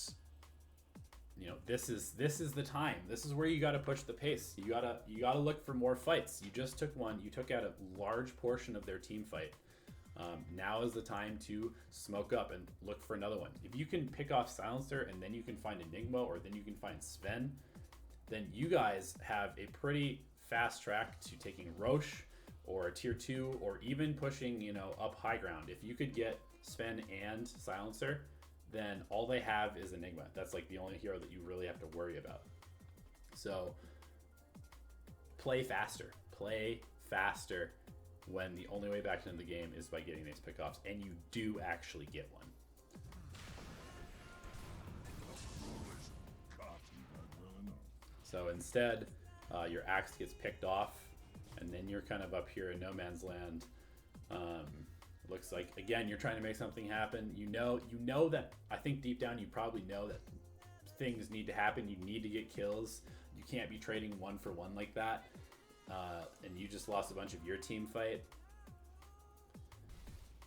you know, this is the time. This is where you got to push the pace. You gotta look for more fights. You just took one. You took out a large portion of their team fight. Now is the time to smoke up and look for another one. If you can pick off Silencer and then you can find Enigma or then you can find Sven, then you guys have a pretty fast track to taking Roche or tier 2 or even pushing, you know, up high ground. If you could get Sven and Silencer, then all they have is Enigma. That's like the only hero that you really have to worry about. So play faster. Play faster when the only way back into the game is by getting these pickoffs, and you do actually get one. So instead, your axe gets picked off, and then you're kind of up here in no man's land. Looks like, again, you're trying to make something happen. You know that, I think deep down you probably know that things need to happen. You need to get kills. You can't be trading 1 for 1 like that. And you just lost a bunch of your team fight.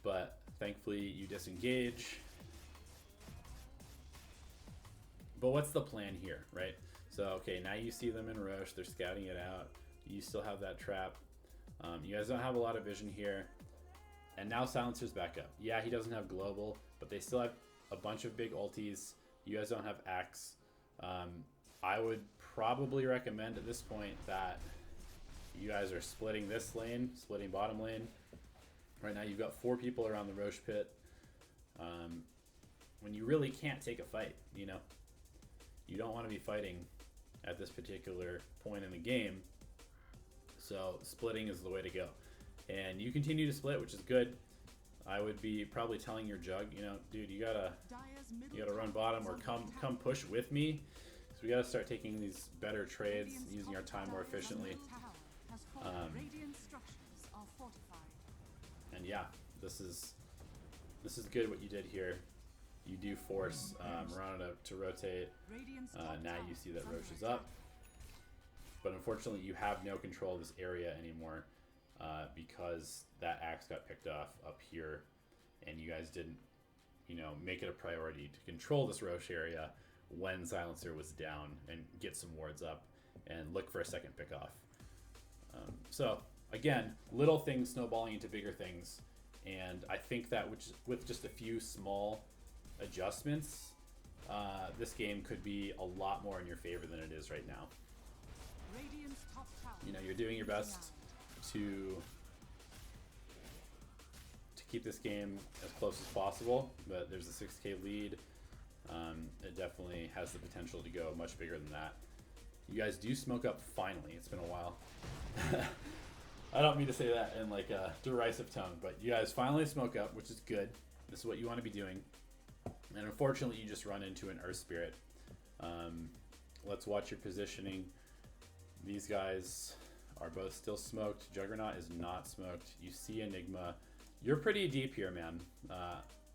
But thankfully you disengage. But what's the plan here, right? So, okay, now you see them in Roche. They're scouting it out. You still have that trap. You guys don't have a lot of vision here. And now Silencer's back up. Yeah, he doesn't have Global, but they still have a bunch of big ultis. You guys don't have Axe. I would probably recommend at this point that you guys are splitting this lane, splitting bottom lane. Right now you've got 4 people around the Roche pit. When you really can't take a fight, you know. You don't want to be fighting at this particular point in the game. So splitting is the way to go. And you continue to split, which is good. I would be probably telling your Jug, you know, dude, you gotta run bottom or come push with me. So we gotta start taking these better trades, using our time more efficiently. And yeah, this is good what you did here. You do force Mirana to rotate. Now you see that Roche is up. But unfortunately, you have no control of this area anymore. Because that axe got picked off up here and you guys didn't, you know, make it a priority to control this Roche area when Silencer was down and get some wards up and look for a second pickoff. So again, little things snowballing into bigger things, and I think that with just a few small adjustments, this game could be a lot more in your favor than it is right now. You know, you're doing your best to keep this game as close as possible, but there's a 6k lead. It definitely has the potential to go much bigger than that. You guys do smoke up finally. It's been a while. I don't mean to say that in like a derisive tone, but you guys finally smoke up, which is good. This is what you want to be doing. And unfortunately, you just run into an Earth Spirit. Let's watch your positioning. These guys are both still smoked. Juggernaut is not smoked. You see Enigma. You're pretty deep here, man.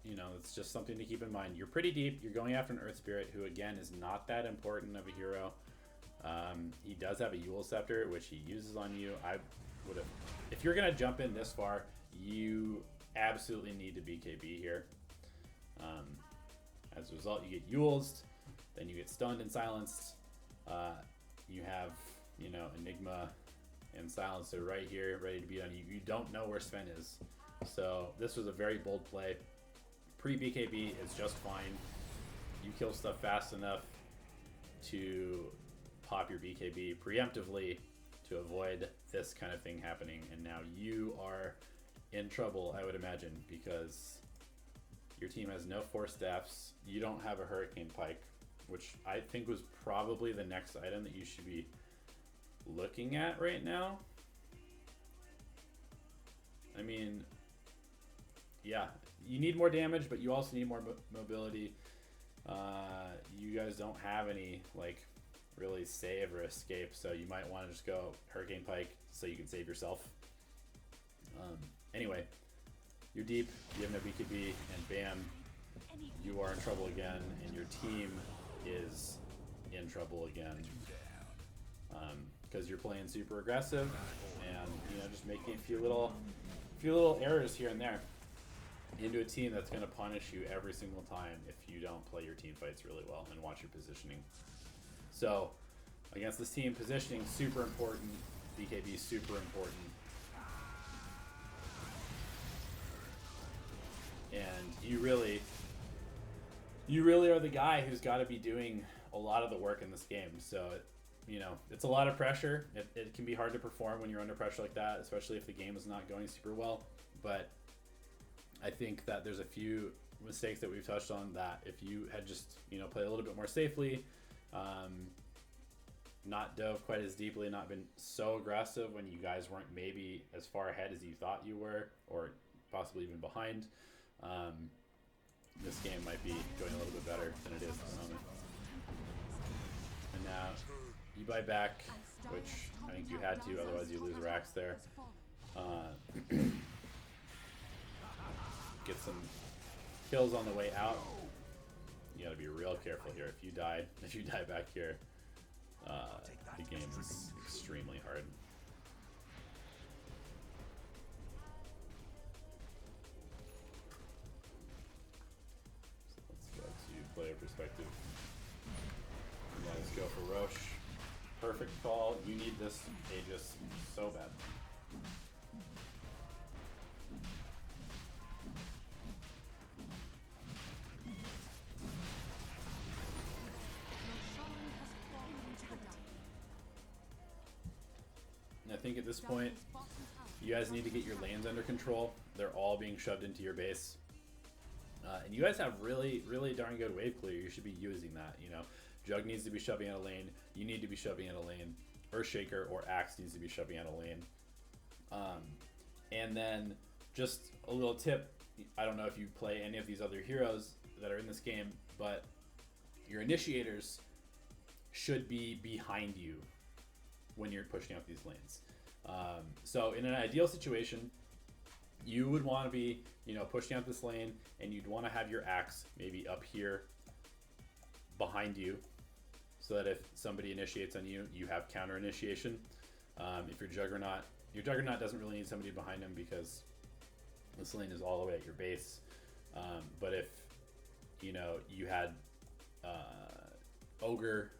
You know, it's just something to keep in mind. You're pretty deep. You're going after an Earth Spirit, who again is not that important of a hero. He does have a Yule Scepter, which he uses on you. I would have, if you're gonna jump in this far, you absolutely need to BKB here. As a result, you get Yulesed, then you get stunned and silenced. You have, you know, Enigma and Silencer right here, ready to beat on you. You don't know where Sven is. So this was a very bold play. Pre-BKB is just fine. You kill stuff fast enough to pop your BKB preemptively to avoid this kind of thing happening. And now you are in trouble, I would imagine, because your team has no Force Staffs. You don't have a Hurricane Pike, which I think was probably the next item that you should be looking at right now. I mean, yeah, you need more damage, but you also need more mobility. You guys don't have any like really save or escape, so you might want to just go Hurricane Pike so you can save yourself. Anyway, you're deep, you have no BKB, and bam, you are in trouble again, and your team is in trouble again. Because you're playing super aggressive, and just making a few little errors here and there into a team that's going to punish you every single time if you don't play your team fights really well and watch your positioning. So against this team, positioning super important, BKB super important, and you really are the guy who's got to be doing a lot of the work in this game. So it's a lot of pressure. It can be hard to perform when you're under pressure like that, especially if the game is not going super well. But I think that there's a few mistakes that we've touched on that if you had just played a little bit more safely, not dove quite as deeply, not been so aggressive when you guys weren't maybe as far ahead as you thought you were, or possibly even behind, this game might be going a little bit better than it is at the moment. And now you buy back, which I think you had to, otherwise you lose Rax there. Get some kills on the way out. You gotta be real careful here. If you die back here, the game is extremely hard. So let's go to player perspective. Yeah, let's go for Roche. Perfect call. You need this Aegis so bad. I think at this point, you guys need to get your lanes under control. They're all being shoved into your base. And you guys have really, really darn good wave clear. You should be using that, Jug needs to be shoving out a lane. You need to be shoving out a lane. Earthshaker or Axe needs to be shoving out a lane. And then just a little tip. I don't know if you play any of these other heroes that are in this game, but your initiators should be behind you when you're pushing out these lanes. So in an ideal situation, you would want to be, pushing out this lane, and you'd want to have your Axe maybe up here behind you, so that if somebody initiates on you, you have counter initiation. If your Juggernaut doesn't really need somebody behind him because this lane is all the way at your base. But if you had Ogre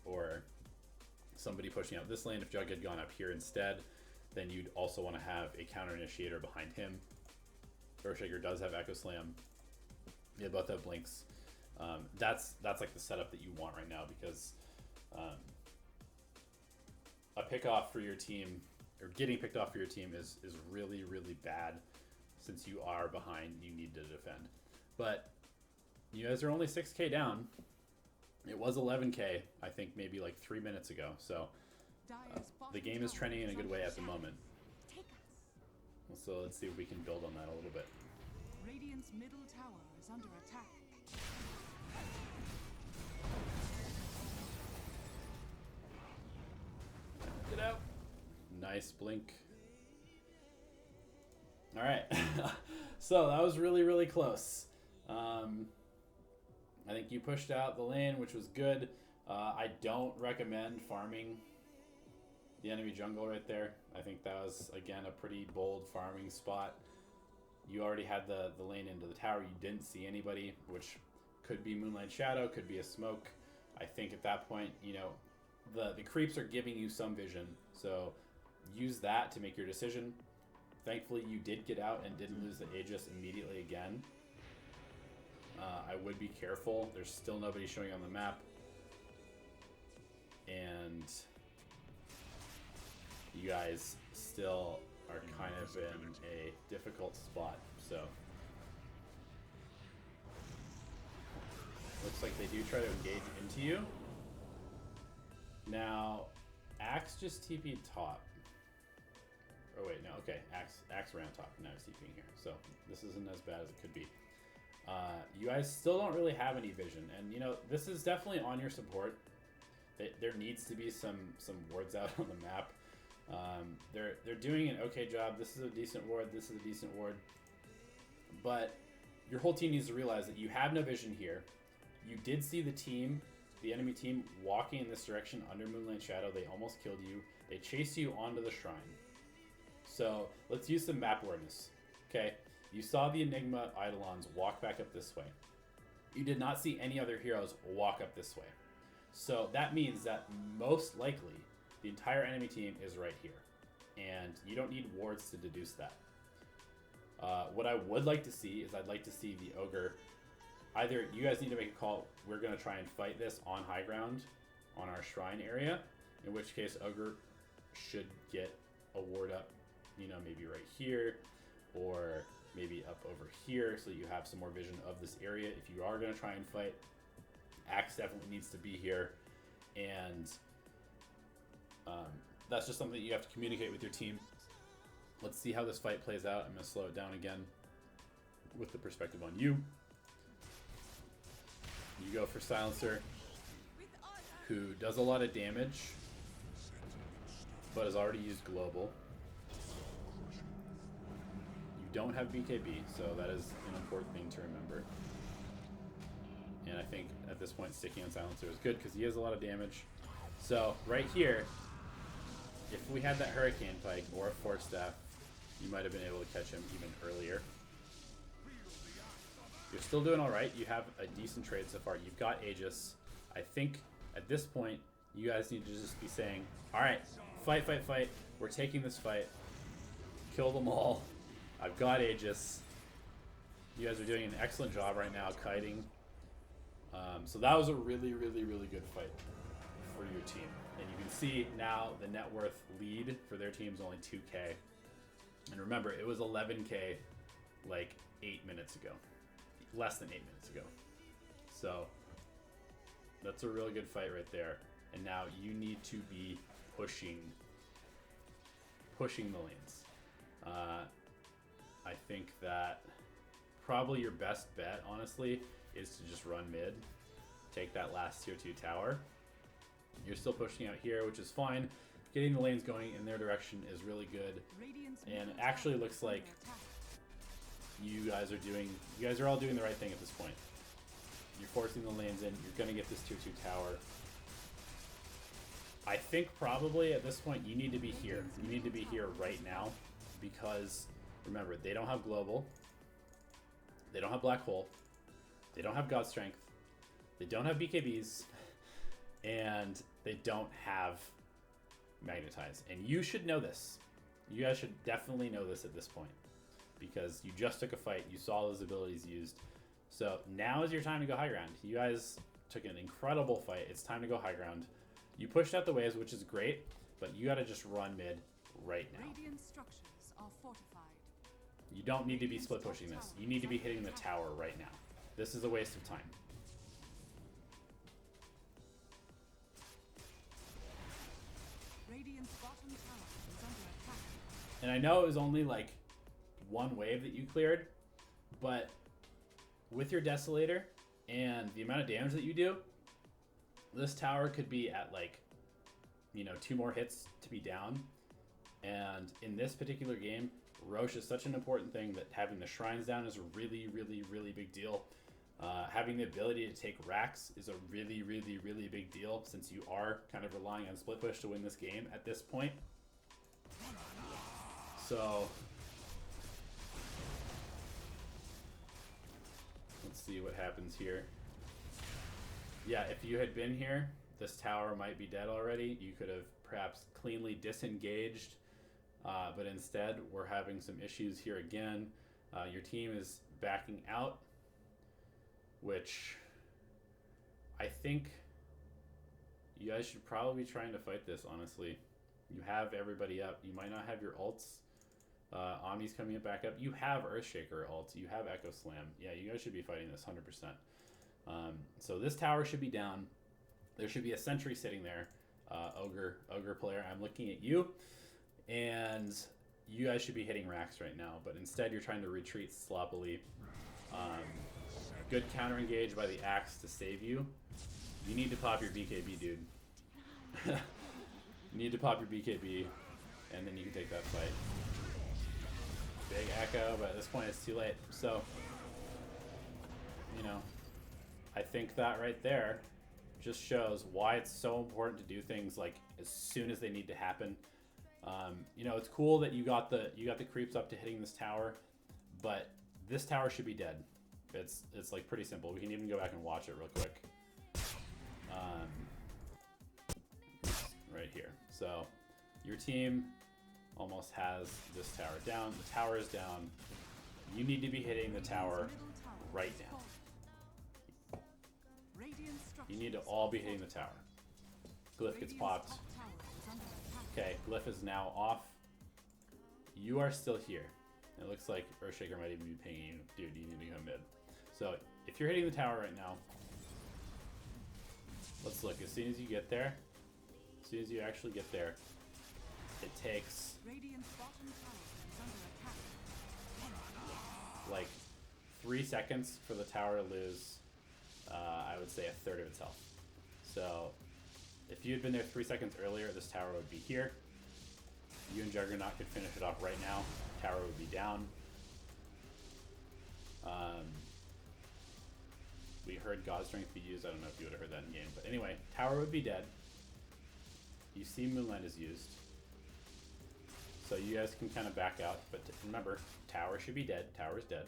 or somebody pushing out this lane, if Jug had gone up here instead, then you'd also want to have a counter initiator behind him. Earthshaker does have Echo Slam. They both have blinks. That's like the setup that you want right now, because a pick off for your team, or getting picked off for your team, is really, really bad. Since you are behind, you need to defend. But you guys are only 6k down. It was 11k, I think, maybe like 3 minutes ago. So the game is trending in a good way at the moment. So let's see if we can build on that a little bit. Radiant's middle tower is under attack. Get out. Nice blink. All right. So that was really, really close. I think you pushed out the lane, which was good. I don't recommend farming the enemy jungle right there. I think that was, again, a pretty bold farming spot. You already had the lane into the tower. You didn't see anybody, which could be Moonlight Shadow, could be a smoke. I think at that point, the creeps are giving you some vision. So use that to make your decision. Thankfully, you did get out and didn't lose the Aegis immediately again. I would be careful. There's still nobody showing on the map. And you guys still are kind of in a difficult spot. So looks like they do try to engage into you. Now, Axe just TP'd top. Oh wait, no. Okay, axe around top. Now he's TPing here. So this isn't as bad as it could be. You guys still don't really have any vision, and you know this is definitely on your support. There needs to be some wards out on the map. They're doing an okay job. This is a decent ward. This is a decent ward. But your whole team needs to realize that you have no vision here. You did see the enemy team, walking in this direction under Moonlight Shadow. They almost killed you. They chased you onto the shrine. So let's use some map awareness. Okay, you saw the Enigma Eidolons walk back up this way. You did not see any other heroes walk up this way. So that means that most likely the entire enemy team is right here. And you don't need wards to deduce that. What I would like to see is I'd like to see the Ogre. Either you guys need to make a call. We're going to try and fight this on high ground on our shrine area. In which case Ogre should get a ward up, you know, maybe right here. Or maybe up over here so you have some more vision of this area. If you are going to try and fight, Axe definitely needs to be here. And that's just something that you have to communicate with your team. Let's see how this fight plays out. I'm going to slow it down again with the perspective on you. You go for Silencer, who does a lot of damage, but has already used Global. You don't have BKB, so that is an important thing to remember. And I think at this point sticking on Silencer is good because he has a lot of damage. So right here, if we had that Hurricane Pike or a Force Staff, you might have been able to catch him even earlier. You're still doing alright. You have a decent trade so far. You've got Aegis. I think at this point, you guys need to just be saying, alright, fight, fight, fight. We're taking this fight. Kill them all. I've got Aegis. You guys are doing an excellent job right now kiting. So that was a really, really, really good fight for your team. And you can see now the net worth lead for their team is only 2K. And remember, it was 11K like 8 minutes ago. Less than 8 minutes ago. So that's a really good fight right there. And now you need to be pushing the lanes. I think that probably your best bet, honestly, is to just run mid. Take that last tier 2 tower. You're still pushing out here, which is fine. Getting the lanes going in their direction is really good. And it actually looks like you guys are all doing the right thing at this point. You're forcing the lanes in. You're going to get this tier 2 tower. I think probably at this point you need to be here. You need to be here right now because remember, they don't have Global. They don't have Black Hole. They don't have God Strength. They don't have BKBs. And they don't have Magnetize. And you should know this. You guys should definitely know this at this point. Because you just took a fight. You saw those abilities used. So now is your time to go high ground. You guys took an incredible fight. It's time to go high ground. You pushed out the waves, which is great. But you got to just run mid right now. Radiant structures are fortified. You don't need to be split pushing this. You need to be hitting the tower right now. This is a waste of time. Radiant's bottom tower is under attack. And I know it was only like one wave that you cleared, but with your Desolator and the amount of damage that you do, this tower could be at like, 2 more hits to be down. And in this particular game, Roche is such an important thing that having the shrines down is a really, really, really big deal. Having the ability to take racks is a really, really, really big deal since you are kind of relying on split push to win this game at this point. So let's see what happens here. Yeah, if you had been here, this tower might be dead already. You could have perhaps cleanly disengaged, but instead we're having some issues here again. Your team is backing out, which I think you guys should probably be trying to fight this, honestly. You have everybody up. You might not have your ults. Omni's coming back up. You have Earthshaker ults. You have Echo Slam. Yeah, you guys should be fighting this 100%. So this tower should be down. There should be a sentry sitting there. Ogre player, I'm looking at you. And you guys should be hitting racks right now, but instead you're trying to retreat sloppily. Good counter engage by the axe to save you. You need to pop your BKB, dude. You need to pop your BKB, and then you can take that fight. Big echo, but at this point it's too late. So, you know, I think that right there just shows why it's so important to do things like as soon as they need to happen. You know, it's cool that you got the creeps up to hitting this tower, but this tower should be dead. It's like pretty simple. We can even go back and watch it real quick. Right here. So your team almost has this tower down. The tower is down. You need to be hitting the tower right now. You need to all be hitting the tower. Glyph gets popped. Okay, Glyph is now off. You are still here. It looks like Earthshaker might even be pinging you. Dude, you need to go mid. So if you're hitting the tower right now, let's look. As soon as you get there, as soon as you actually get there, it takes like 3 seconds for the tower to lose, I would say, a third of its health. So if you had been there 3 seconds earlier, this tower would be here. You and Juggernaut could finish it off right now. Tower would be down. We heard God Strength be used. I don't know if you would have heard that in game. But anyway, tower would be dead. You see Moonlight is used. So you guys can kind of back out. But remember, tower should be dead. Tower is dead.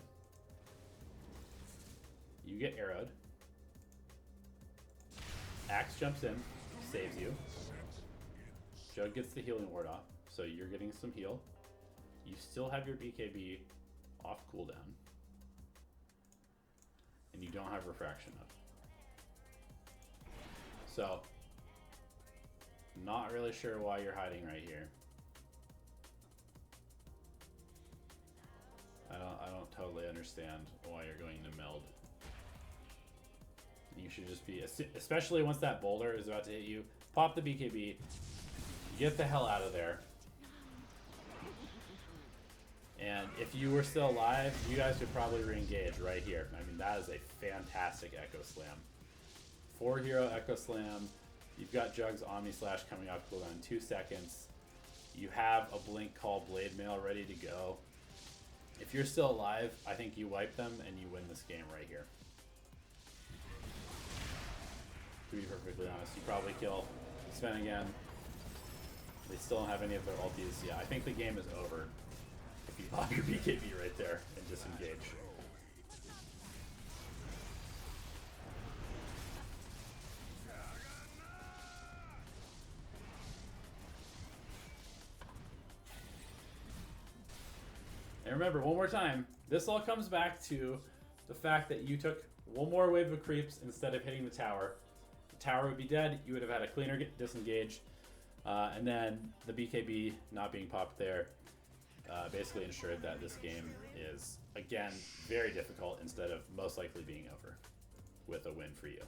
You get arrowed. Axe jumps in, saves you. Jug gets the healing ward off, so you're getting some heal. You still have your BKB off cooldown. And you don't have refraction up. So, not really sure why you're hiding right here. I don't totally understand why you're going to meld. You should just be, especially once that boulder is about to hit you, pop the BKB, get the hell out of there. And if you were still alive, you guys could probably re-engage right here. I mean, that is a fantastic Echo Slam. 4 hero Echo Slam. You've got Jug's Omni Slash coming off cooldown in 2 seconds. You have a Blink Call Blade Mail ready to go. If you're still alive, I think you wipe them and you win this game right here. To be perfectly honest, you probably kill Sven again. They still don't have any of their ultis. Yeah, I think the game is over if you pop your BKB right there and disengage. And remember, one more time, this all comes back to the fact that you took one more wave of creeps instead of hitting the tower. The tower would be dead, you would have had a cleaner disengage, and then the BKB not being popped there basically ensured that this game is, again, very difficult instead of most likely being over with a win for you.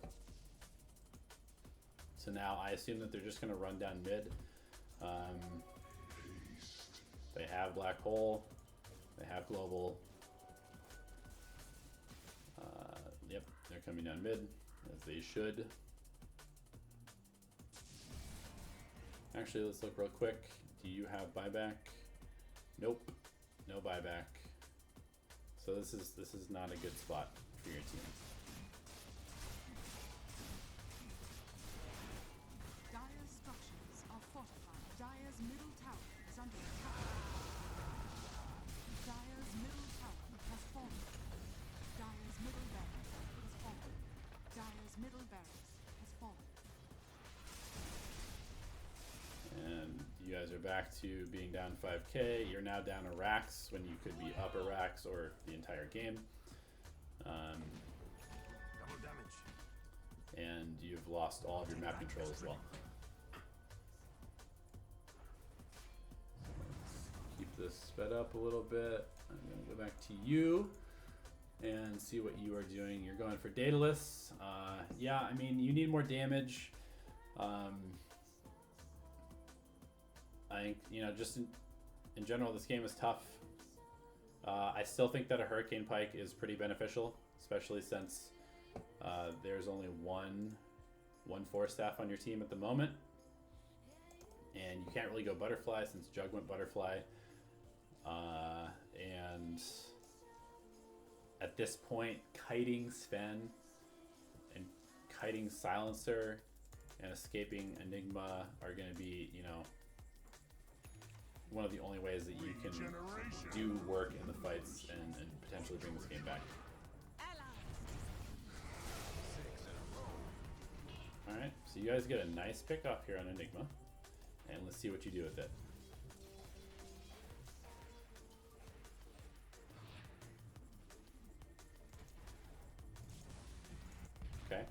So now I assume that they're just going to run down mid. They have Black Hole. They have Global. Yep, they're coming down mid, as they should. Actually, let's look real quick. Do you have buyback? Nope, no buyback. So this is not a good spot for your team. Dire's structures are fortified. Dire's middle tower is under attack. Dire's middle tower has fallen. Dire's middle barracks has fallen. Dire's middle barracks has fallen. And you guys are back to being down 5k. You're now down a racks when you could be up a racks or the entire game. Double damage. And you've lost all of your map control as well. Keep this sped up a little bit. I'm going to go back to you and see what you are doing. You're going for Daedalus. Yeah, I mean, you need more damage. I think, you know, just in general, this game is tough. I still think that a Hurricane Pike is pretty beneficial, especially since there's only one Force Staff on your team at the moment. And you can't really go Butterfly since Jug went Butterfly. And at this point, kiting Sven and kiting Silencer and escaping Enigma are going to be, you know, one of the only ways that you can do work in the fights and potentially bring this game back. Alright, so you guys get a nice pick off here on Enigma. And let's see what you do with it. Okay,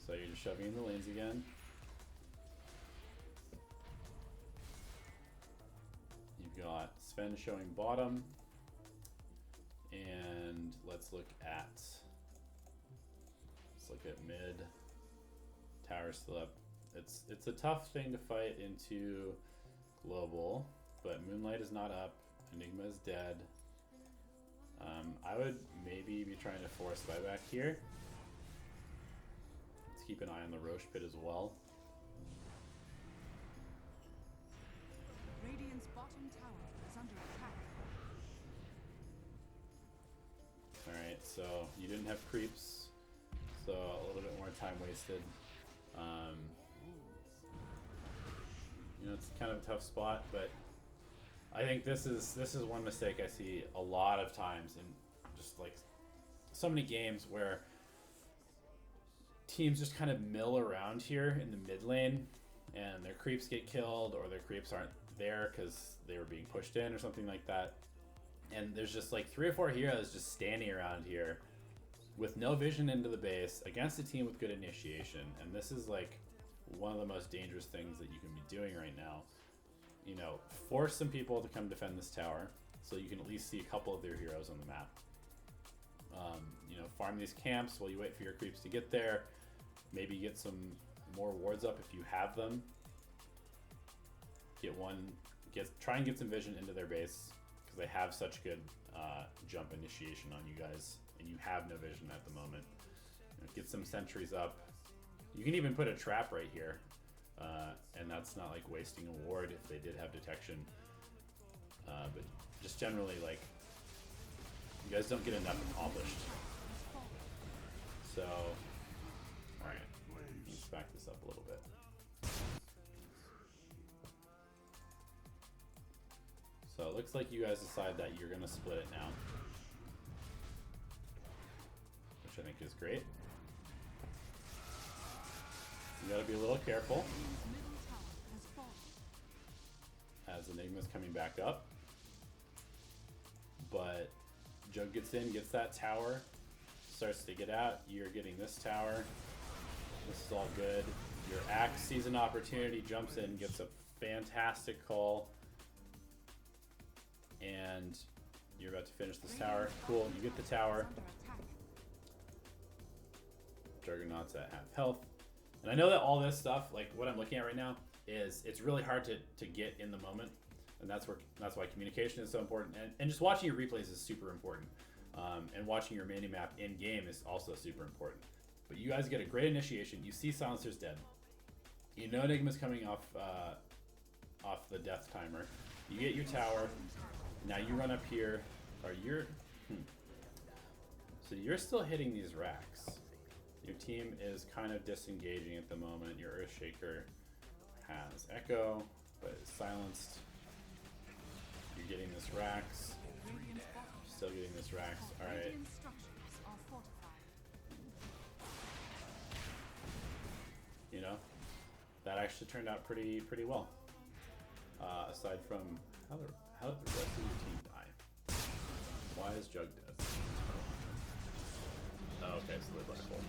so you're just shoving in the lanes again. You've got Sven showing bottom. And let's look at mid. Tower still up. It's a tough thing to fight into global, but Moonlight is not up. Enigma is dead. I would maybe be trying to force buyback here. Let's keep an eye on the Roche pit as well. Radiant's bottom tower is under attack. Alright, so you didn't have creeps, so a little bit more time wasted. You know, it's kind of a tough spot, but I think this is one mistake I see a lot of times in just like so many games where teams just kind of mill around here in the mid lane and their creeps get killed or their creeps aren't there because they were being pushed in or something like that. And there's just like 3 or 4 heroes just standing around here with no vision into the base against a team with good initiation. And this is like one of the most dangerous things that you can be doing right now. You know, force some people to come defend this tower so you can at least see a couple of their heroes on the map. You know, farm these camps while you wait for your creeps to get there. Maybe get some more wards up if you have them. Try and get some vision into their base because they have such good jump initiation on you guys, and you have no vision at the moment. You know, get some sentries up. You can even put a trap right here, and that's not like wasting a ward if they did have detection. But just generally, like, you guys don't get enough accomplished. So, alright, let's back this up a little bit. So it looks like you guys decide that you're going to split it now, which I think is great. You gotta be a little careful as Enigma's coming back up. But Jug gets in, gets that tower, starts to get out. You're getting this tower. This is all good. Your Axe sees an opportunity, jumps in, gets a fantastic call. And you're about to finish this tower. Cool, you get the tower. Juggernaut's at half health. And I know that all this stuff, like what I'm looking at right now, is it's really hard to get in the moment, and that's why communication is so important. And just watching your replays is super important, and watching your mini map in game is also super important. But you guys get a great initiation. You see Silencer's dead. You know Enigma's coming off the death timer. You get your tower. Now you run up here. So you're still hitting these racks. Your team is kind of disengaging at the moment. Your Earthshaker has Echo, but is silenced. You're getting this Rax. Still getting this Rax. Alright. You know, that actually turned out pretty well. Aside from how did the rest of your team die? Why is Jug dead? Oh, okay, so they black hole.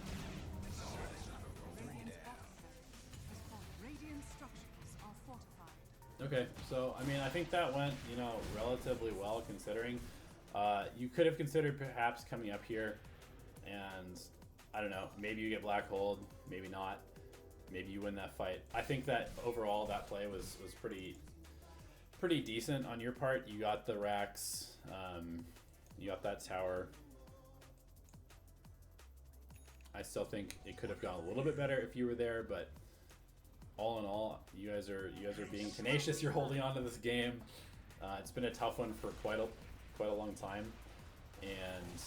Okay, so I mean, I think that went, you know, relatively well considering. You could have considered perhaps coming up here, and I don't know, maybe you get black holed, maybe not, maybe you win that fight. I think that overall that play was pretty pretty decent on your part. You got the racks. You got that tower. I still think it could have gone a little bit better if you were there, but all in all, you guys are being tenacious. You're holding on to this game. It's been a tough one for quite a long time, and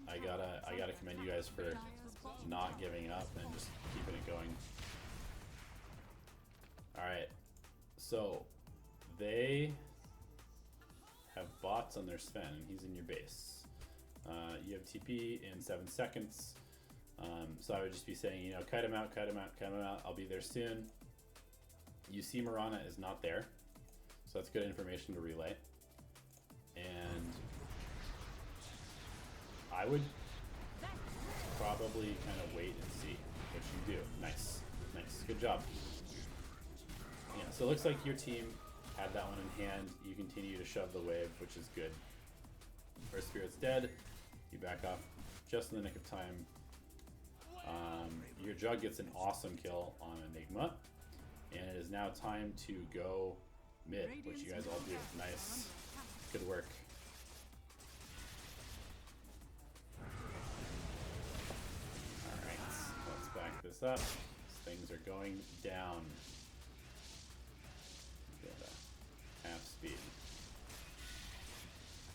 I gotta commend you guys for not giving up and just keeping it going. All right, so they have bots on their Sven, and he's in your base. You have TP in 7 seconds, so I would just be saying, you know, kite him out, kite him out, kite him out. I'll be there soon. You see Mirana is not there, so that's good information to relay. And I would probably kind of wait and see what you do. Nice, nice, good job. Yeah, so it looks like your team had that one in hand. You continue to shove the wave, which is good. First Spirit's dead. You back off just in the nick of time. Your Jug gets an awesome kill on Enigma. And it is now time to go mid, which you guys all do. Nice. Good work. Alright, let's back this up. Things are going down. Half speed.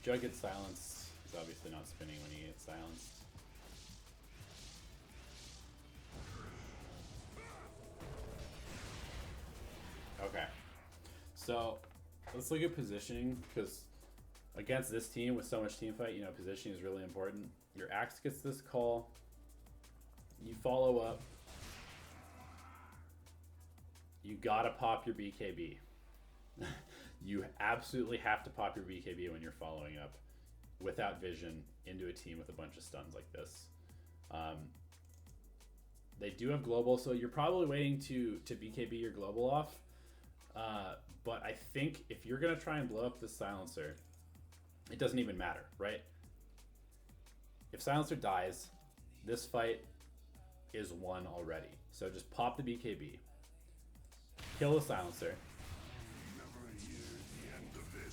Jug gets silenced. He's obviously not spinning when he gets silenced. Okay. So let's look at positioning, because against this team with so much team fight, you know, positioning is really important. Your Axe gets this call. You follow up. You gotta pop your BKB. You absolutely have to pop your BKB when you're following up without vision into a team with a bunch of stuns like this. They do have global, so you're probably waiting to BKB your global off. But I think if you're going to try and blow up this silencer, it doesn't even matter, right? If silencer dies, this fight is won already. So just pop the BKB, kill the silencer,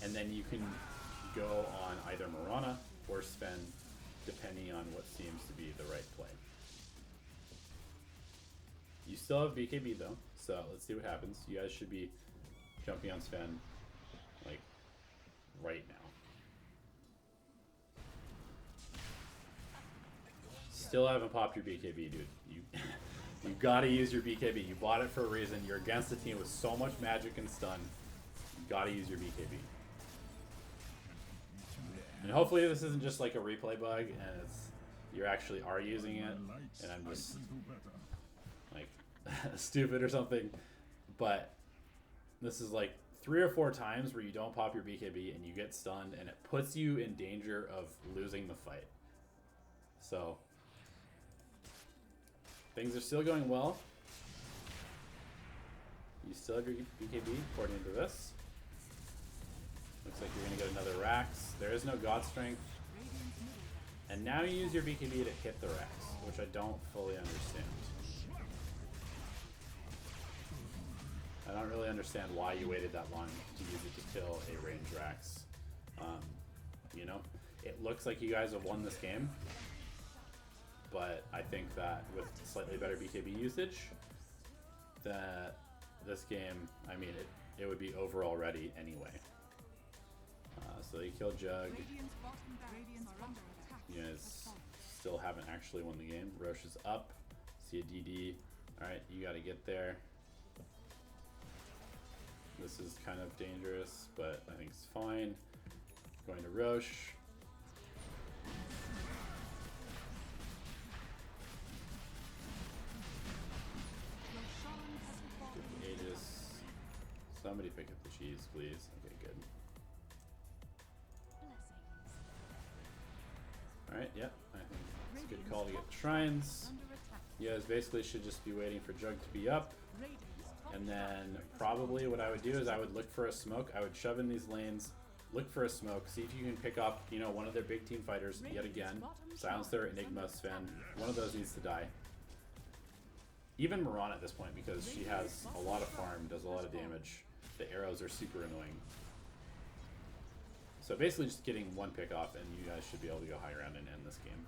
and then you can go on either Mirana or Sven, depending on what seems to be the right play. You still have BKB though, so let's see what happens. You guys should be jumping on Sven, like, right now. Still haven't popped your BKB, dude. You gotta use your BKB. You bought it for a reason. You're against a team with so much magic and stun. You gotta use your BKB. And hopefully this isn't just like a replay bug and you actually are using it and I'm just like stupid or something. But this is like 3 or 4 times where you don't pop your BKB and you get stunned and it puts you in danger of losing the fight. So things are still going well. You still have your BKB according to this. Looks like you're going to get another Rax. There is no God Strength. And now you use your BKB to hit the Rax, which I don't fully understand. I don't really understand why you waited that long to use it to kill a range Rax. You know, it looks like you guys have won this game, but I think that with slightly better BKB usage, that this game, I mean, it would be over already anyway. So they kill Jug. You guys still haven't actually won the game. Roche is up. See a DD. Alright, you gotta get there. This is kind of dangerous, but I think it's fine. Going to Roche. Aegis. Somebody pick up the cheese, please. Okay, good. Alright, yeah, I think it's a good call to get the shrines. You guys basically should just be waiting for Jug to be up. And then probably what I would do is I would look for a smoke. I would shove in these lanes, look for a smoke, see if you can pick up, you know, one of their big team fighters yet again. Silencer, Enigma, Sven. One of those needs to die. Even Mirana at this point, because she has a lot of farm, does a lot of damage. the arrows are super annoying. So basically just getting one pick off and you guys should be able to go high ground and end this game.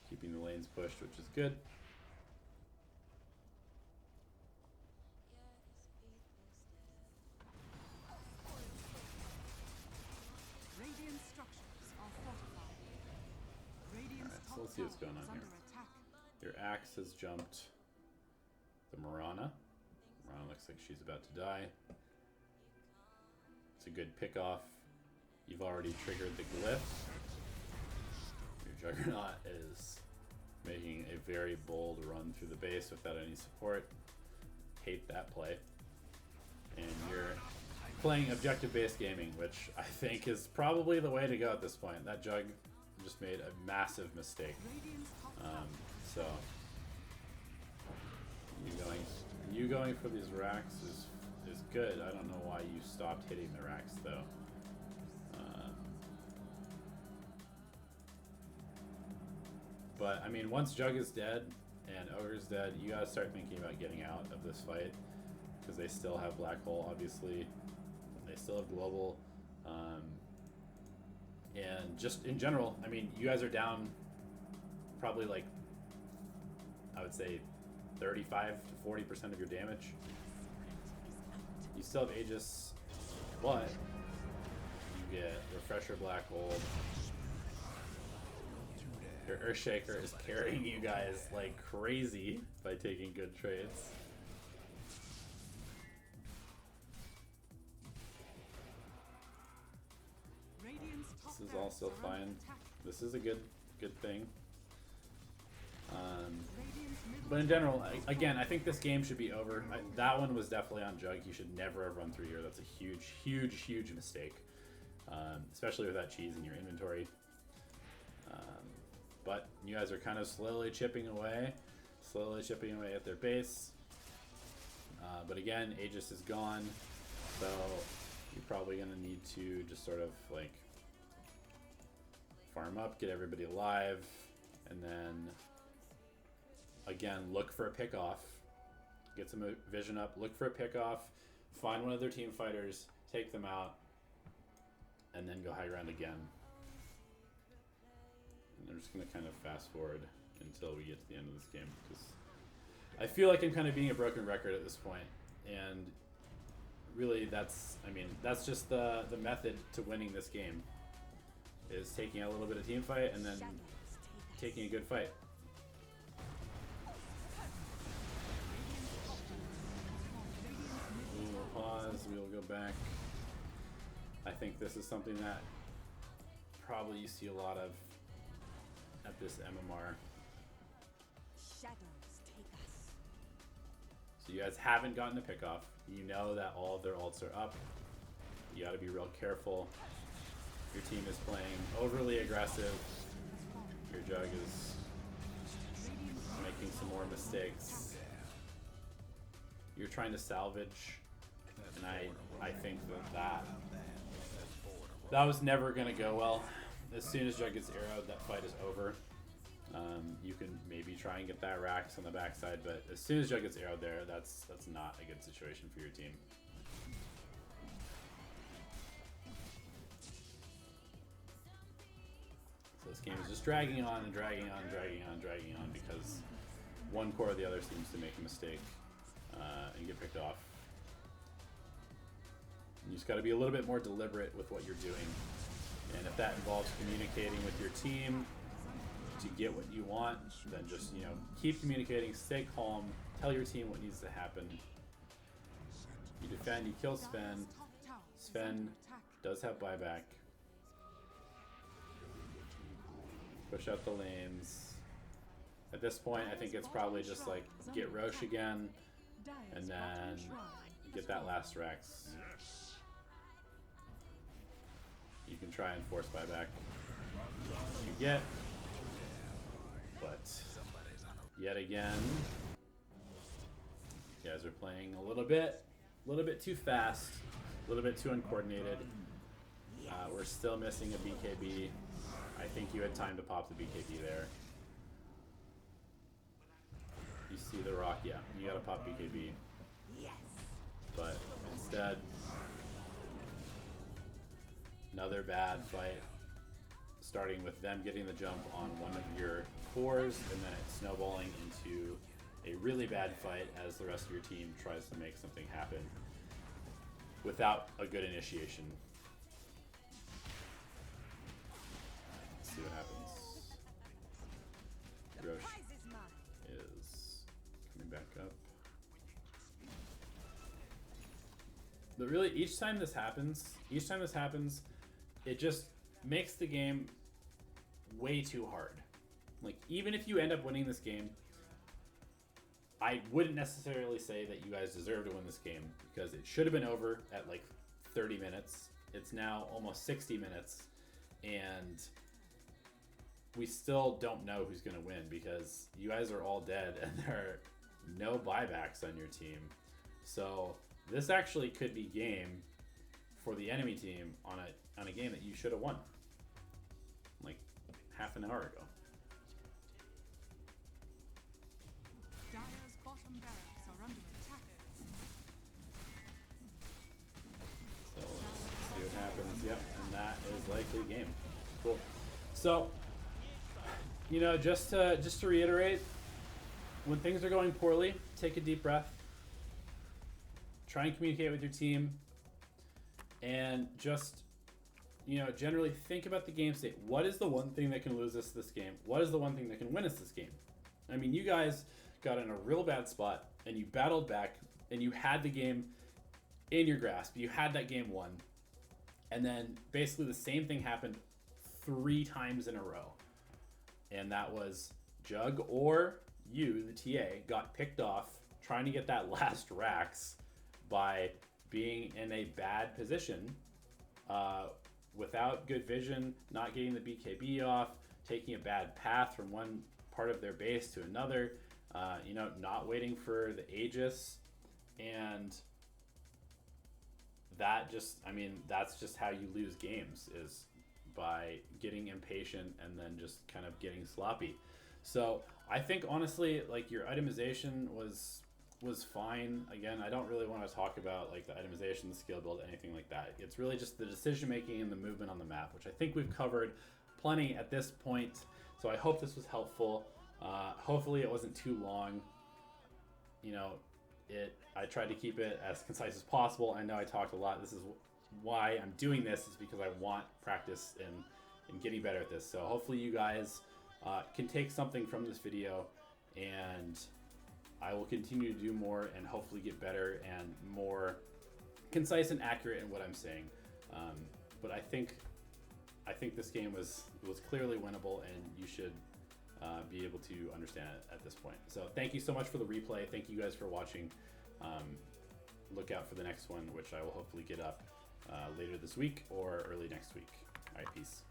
Keeping the lanes pushed, which is good. Radiant structures are fortified. Radiant's Alright, so top let's see what's tower going on is here. under attack. Your axe has jumped the Mirana. Mirana looks like she's about to die. It's a good pick off. You've already triggered the glyph. Your Juggernaut is making a very bold run through the base without any support. Hate that play. And you're playing objective-based gaming, which I think is probably the way to go at this point. That Jug just made a massive mistake. Radiant's top tower So you going for these racks is good. I don't know why you stopped hitting the racks though. But I mean, once Jug is dead and Ogre's dead, you gotta start thinking about getting out of this fight because they still have Black Hole, obviously. They still have Global, and just in general, I mean, you guys are down probably like I would say 35 to 40% of your damage. You still have Aegis, but you get Refresher Black Gold. Your Earthshaker is carrying you guys like crazy by taking good trades. Radiant's top This is all still barracks are under fine. attack. This is a good thing. Radiant's middle But in general, again, I think this game should be over. That one was definitely on Jug. You should never have run through here. That's a huge mistake. Especially with that cheese in your inventory. But you guys are kind of slowly chipping away at their base. But again, Aegis is gone. So you're probably going to need to just sort of like farm up, get everybody alive, and then again, look for a pick off. Get some vision up, look for a pick off, find one of their team fighters, take them out, and then go high ground again. And I'm just gonna kind of fast forward until we get to the end of this game because I feel like I'm kind of being a broken record at this point, and really that's just the method to winning this game is taking a little bit of team fight and then taking a good fight. We will pause, we will go back. I think this is something that probably you see a lot of at this MMR. shadows take us. So you guys haven't gotten a pick off. You know that all of their ults are up. You gotta be real careful. Your team is playing overly aggressive. Your Jug is making some more mistakes. You're trying to salvage, and I think that was never gonna go well. As soon as Jug gets arrowed, that fight is over. You can maybe try and get that Rax on the backside, but as soon as Jug gets arrowed there, that's not a good situation for your team. So this game is just dragging on and dragging on and dragging on and dragging on because one core or the other seems to make a mistake and get picked off. And you just got to be a little bit more deliberate with what you're doing. And if that involves communicating with your team to get what you want, then just, keep communicating, stay calm, tell your team what needs to happen. You defend, you kill Sven. Dire's top tower is Sven under attack. does have buyback. Push out the lanes. At this point, I think it's probably just like get Roche again Dire's and bottom then shrine get that last Rex. You can try and force buyback. You get, but yet again, you guys are playing a little bit too fast, a little bit too uncoordinated. We're still missing a BKB. I think you had time to pop the BKB there. block, yeah, you gotta pop BKB. But instead, another bad fight, starting with them getting the jump on one of your cores, and then it snowballing into a really bad fight as the rest of your team tries to make something happen without a good initiation. Let's see what happens. Grosh is coming back up. But really, each time this happens, it just makes the game way too hard. Like, even if you end up winning this game, I wouldn't necessarily say that you guys deserve to win this game, because it should have been over at like 30 minutes. It's now almost 60 minutes, and we still don't know who's going to win because you guys are all dead and there are no buybacks on your team. So this actually could be game for the enemy team on a game that you should have won like half an hour ago. Dire's bottom barracks are under attack. So let's see what happens. Yep, and that is likely game. Cool. So, you know, just to reiterate, when things are going poorly, take a deep breath. Try and communicate with your team, and just, you know, generally think about the game state. What is the one thing that can lose us this game? What is the one thing that can win us this game? I mean, you guys got in a real bad spot, and you battled back, and you had the game in your grasp. You had that game won, and then basically the same thing happened 3 times in a row, and that was Jug or you, the TA, got picked off trying to get that last Rax by being in a bad position, without good vision, not getting the BKB off, taking a bad path from one part of their base to another, you know, not waiting for the Aegis, and that just, I mean, that's just how you lose games, is by getting impatient and then just kind of getting sloppy. So I think honestly, like, your itemization was fine. Again, I don't really want to talk about like the itemization, the skill build, anything like that. It's really just the decision making and the movement on the map, which I think we've covered plenty at this point. So I hope this was helpful. Hopefully it wasn't too long. You know, I tried to keep it as concise as possible. I know I talked a lot. This is why I'm doing this, is because I want practice in getting better at this. So hopefully you guys can take something from this video, and I will continue to do more and hopefully get better and more concise and accurate in what I'm saying. But I think this game was clearly winnable, and you should be able to understand it at this point. So thank you so much for the replay. Thank you guys for watching. Look out for the next one, which I will hopefully get up later this week or early next week. All right, peace.